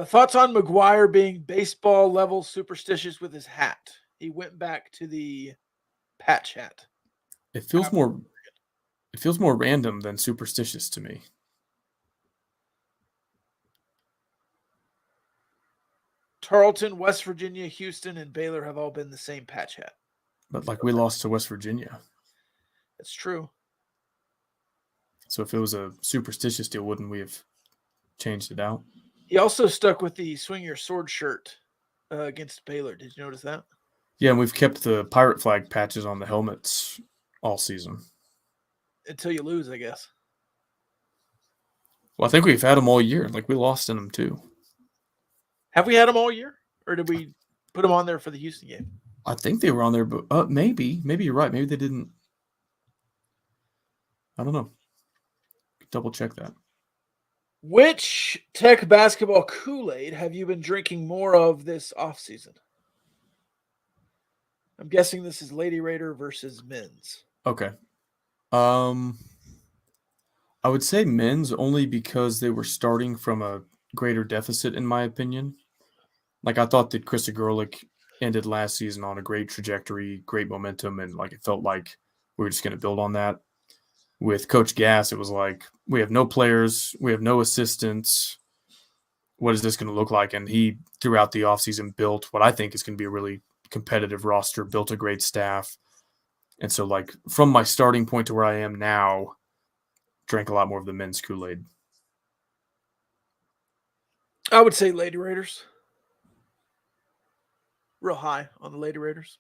Thoughts on McGuire being baseball level superstitious with his hat? He went back to the patch hat. It feels more random than superstitious to me. Tarleton, West Virginia, Houston, and Baylor have all been the same patch hat. But like we lost to West Virginia. It's true. So if it was a superstitious deal, wouldn't we have changed it out? He also stuck with the swing your sword shirt against Baylor. Did you notice that? Yeah, and we've kept the pirate flag patches on the helmets all season. Until you lose, I guess. Well, I think we've had them all year. Like we lost in them too. Have we had them all year? Or did we put them on there for the Houston game? I think they were on there, but maybe you're right. Maybe they didn't. I don't know. Double check that. Which Tech basketball Kool-Aid have you been drinking more of this offseason? I'm guessing this is Lady Raider versus men's. Okay. I would say men's only because they were starting from a greater deficit, in my opinion. Like I thought that Krista Gerlich ended last season on a great trajectory, great momentum, and like it felt like we were just going to build on that. With Coach Gass, it was like, we have no players, we have no assistants. What is this going to look like? And he, throughout the offseason, built what I think is going to be a really competitive roster, built a great staff. And so, like, from my starting point to where I am now, drank a lot more of the men's Kool-Aid. I would say Lady Raiders. Real high on the Lady Raiders.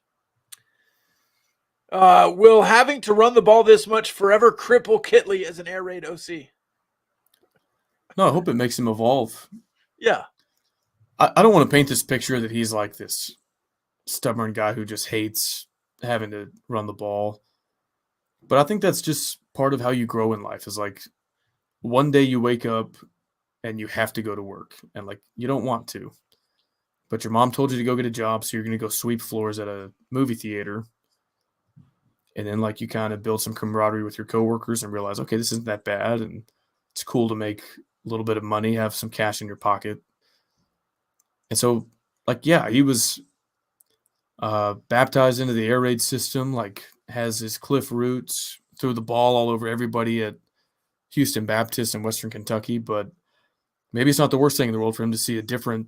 Will having to run the ball this much forever cripple Kitley as an air raid OC? No, I hope it makes him evolve. Yeah. I don't want to paint this picture that he's like this stubborn guy who just hates having to run the ball. But I think that's just part of how you grow in life, is like one day you wake up and you have to go to work, and like you don't want to. But your mom told you to go get a job, so you're going to go sweep floors at a movie theater. And then like you kind of build some camaraderie with your coworkers and realize, okay, this isn't that bad, and it's cool to make a little bit of money, have some cash in your pocket. And so, like, yeah, he was baptized into the air raid system, like has his Cliff roots, threw the ball all over everybody at Houston Baptist in Western Kentucky. But maybe it's not the worst thing in the world for him to see a different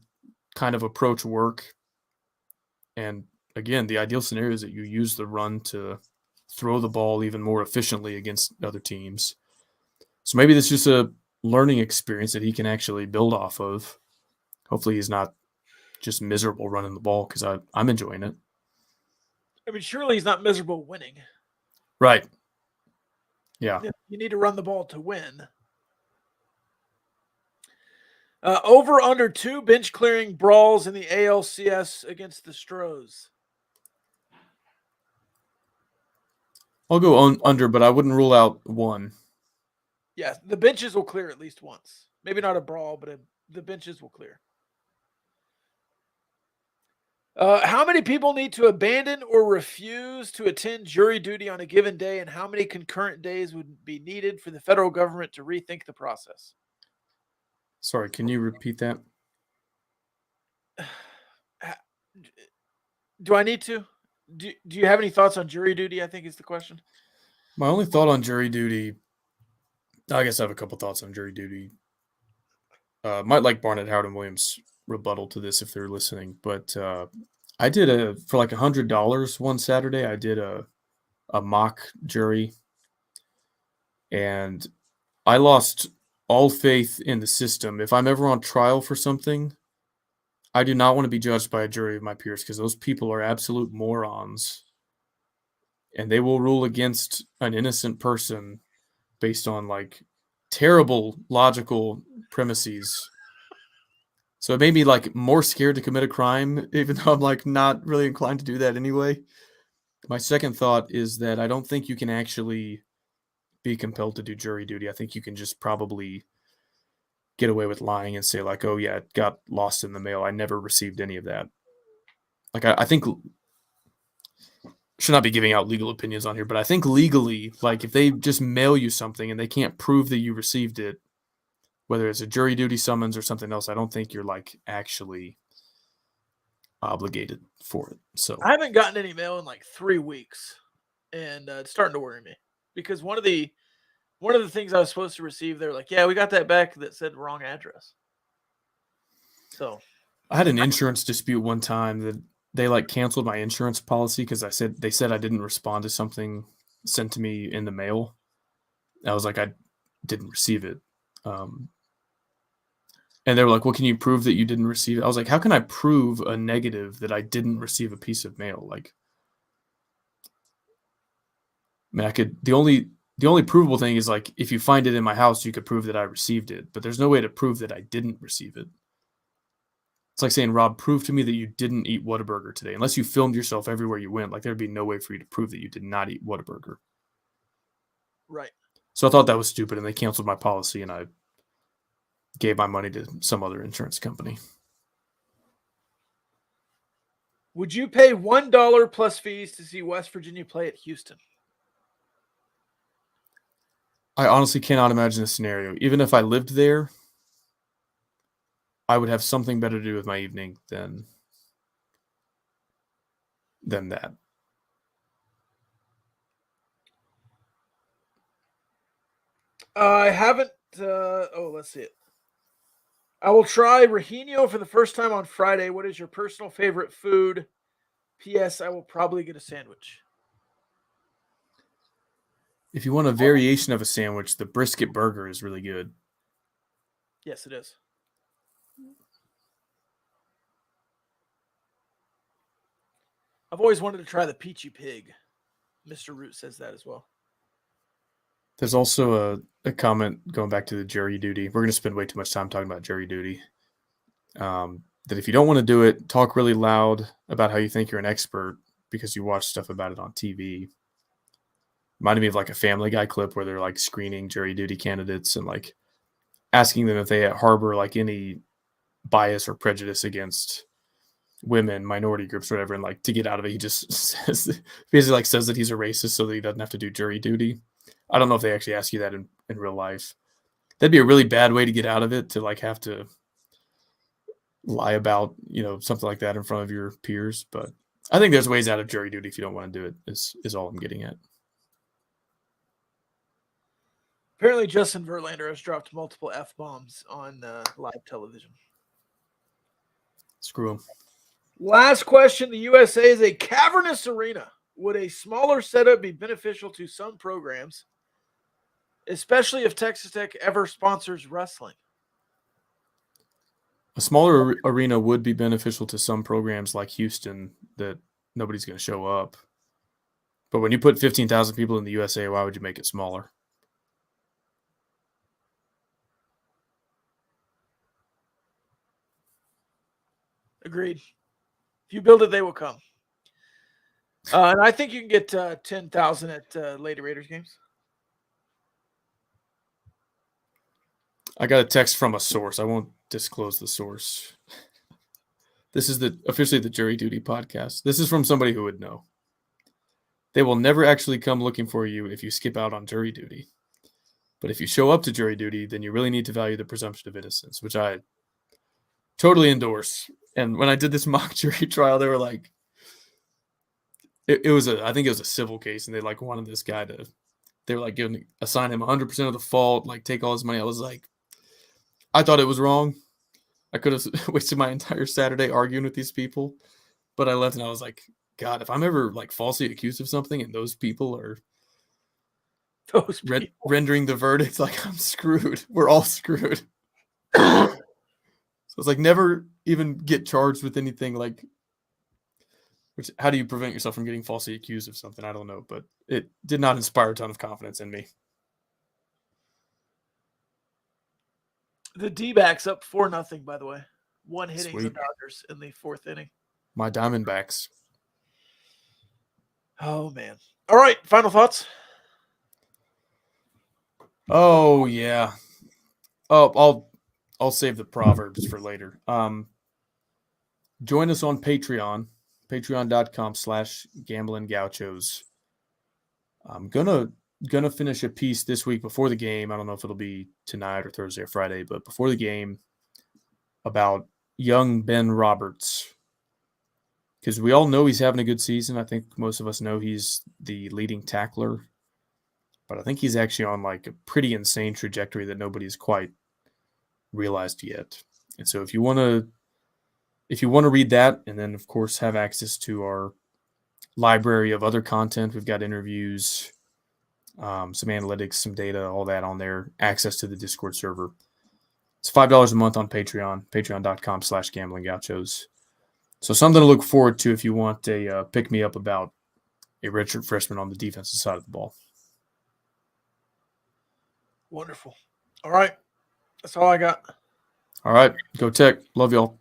kind of approach work. And again, the ideal scenario is that you use the run to throw the ball even more efficiently against other teams. So maybe this is just a learning experience that he can actually build off of. Hopefully he's not just miserable running the ball, because I'm enjoying it. I mean, surely he's not miserable winning. Right. Yeah. You need to run the ball to win. Over under 2 bench clearing brawls in the ALCS against the Stros. I'll go under, but I wouldn't rule out one. Yeah, the benches will clear at least once. Maybe not a brawl, but the benches will clear. How many people need to abandon or refuse to attend jury duty on a given day, and how many concurrent days would be needed for the federal government to rethink the process? Sorry, can you repeat that? Do I need to? Do you have any thoughts on jury duty, I think is the question. My only thought on jury duty, I guess I have a couple thoughts on jury duty. Might like Barnett, Howard, and Williams' rebuttal to this if they're listening, but I did for like $100 one Saturday, I did a mock jury, and I lost all faith in the system. If I'm ever on trial for something, I do not want to be judged by a jury of my peers, because those people are absolute morons, and they will rule against an innocent person based on like terrible logical premises. So it made me like more scared to commit a crime, even though I'm like not really inclined to do that anyway. My second thought is that I don't think you can actually be compelled to do jury duty. I think you can just probably get away with lying and say like, oh yeah, it got lost in the mail. I never received any of that. Like I think, should not be giving out legal opinions on here, but I think legally, like if they just mail you something and they can't prove that you received it, whether it's a jury duty summons or something else, I don't think you're like actually obligated for it. So I haven't gotten any mail in like 3 weeks, and it's starting to worry me, because one of the things I was supposed to receive, they're like, yeah, we got that back that said wrong address. So I had an insurance dispute one time that they like canceled my insurance policy because they said I didn't respond to something sent to me in the mail. I was like, I didn't receive it. And they were like, well, can you prove that you didn't receive it? I was like, how can I prove a negative that I didn't receive a piece of mail? Like, I mean, the only provable thing is like, if you find it in my house, you could prove that I received it, but there's no way to prove that I didn't receive it. It's like saying, Rob, prove to me that you didn't eat Whataburger today. Unless you filmed yourself everywhere you went, like there'd be no way for you to prove that you did not eat Whataburger. right. So I thought that was stupid, and they canceled my policy, and I gave my money to some other insurance company. Would you pay $1 plus fees to see West Virginia play at Houston? I honestly cannot imagine a scenario. Even if I lived there, I would have something better to do with my evening than that. I haven't. Let's see it. I will try Rajino for the first time on Friday. What is your personal favorite food? P.S. I will probably get a sandwich. If you want a variation of a sandwich, the brisket burger is really good. Yes, it is. I've always wanted to try the peachy pig. Mr. Root says that as well. There's also a comment going back to the jury duty. We're going to spend way too much time talking about jury duty. That if you don't want to do it, talk really loud about how you think you're an expert because you watch stuff about it on TV. Reminded me of like a Family Guy clip where they're like screening jury duty candidates and like asking them if they harbor like any bias or prejudice against women, minority groups, whatever. And like to get out of it, he just basically says that he's a racist so that he doesn't have to do jury duty. I don't know if they actually ask you that in real life. That'd be a really bad way to get out of it, to like have to lie about, something like that in front of your peers. But I think there's ways out of jury duty if you don't want to do it, is all I'm getting at. Apparently, Justin Verlander has dropped multiple F-bombs on live television. Screw him. Last question. The USA is a cavernous arena. Would a smaller setup be beneficial to some programs, especially if Texas Tech ever sponsors wrestling? A smaller arena would be beneficial to some programs like Houston that nobody's going to show up. But when you put 15,000 people in the USA, why would you make it smaller? Agreed. If you build it, they will come. And I think you can get 10,000 at Lady Raiders games. I got a text from a source. I won't disclose the source. This is officially the Jury Duty podcast. This is from somebody who would know. They will never actually come looking for you if you skip out on jury duty. But if you show up to jury duty, then you really need to value the presumption of innocence, which I totally endorse. And when I did this mock jury trial, they were like, I think it was a civil case, and they like wanted this guy to, they were like assign him 100% of the fault, like take all his money. I was like, I thought it was wrong. I could have wasted my entire Saturday arguing with these people, but I left and I was like, God, if I'm ever like falsely accused of something and those people are rendering the verdict, like I'm screwed. We're all screwed. So it's like never even get charged with anything like. Which, how do you prevent yourself from getting falsely accused of something? I don't know, but it did not inspire a ton of confidence in me. The D-backs up 4-0, by the way. One hitting the Sweet. Dodgers in the fourth inning. My Diamondbacks. Oh, man. All right, final thoughts? Oh, yeah. Oh, I'll save the proverbs for later. Join us on Patreon. Patreon.com/GamblingGauchos. I'm gonna finish a piece this week before the game. I don't know if it'll be tonight or Thursday or Friday, but before the game about young Ben Roberts. Because we all know he's having a good season. I think most of us know he's the leading tackler. But I think he's actually on like a pretty insane trajectory that nobody's quite realized yet. And so if you want to read that, and then, of course, have access to our library of other content, we've got interviews, some analytics, some data, all that on there, access to the Discord server. It's $5 a month on Patreon, patreon.com/GamblingGauchos. So something to look forward to if you want a pick-me-up about a redshirt freshman on the defensive side of the ball. Wonderful. All right. That's all I got. All right. Go Tech. Love y'all.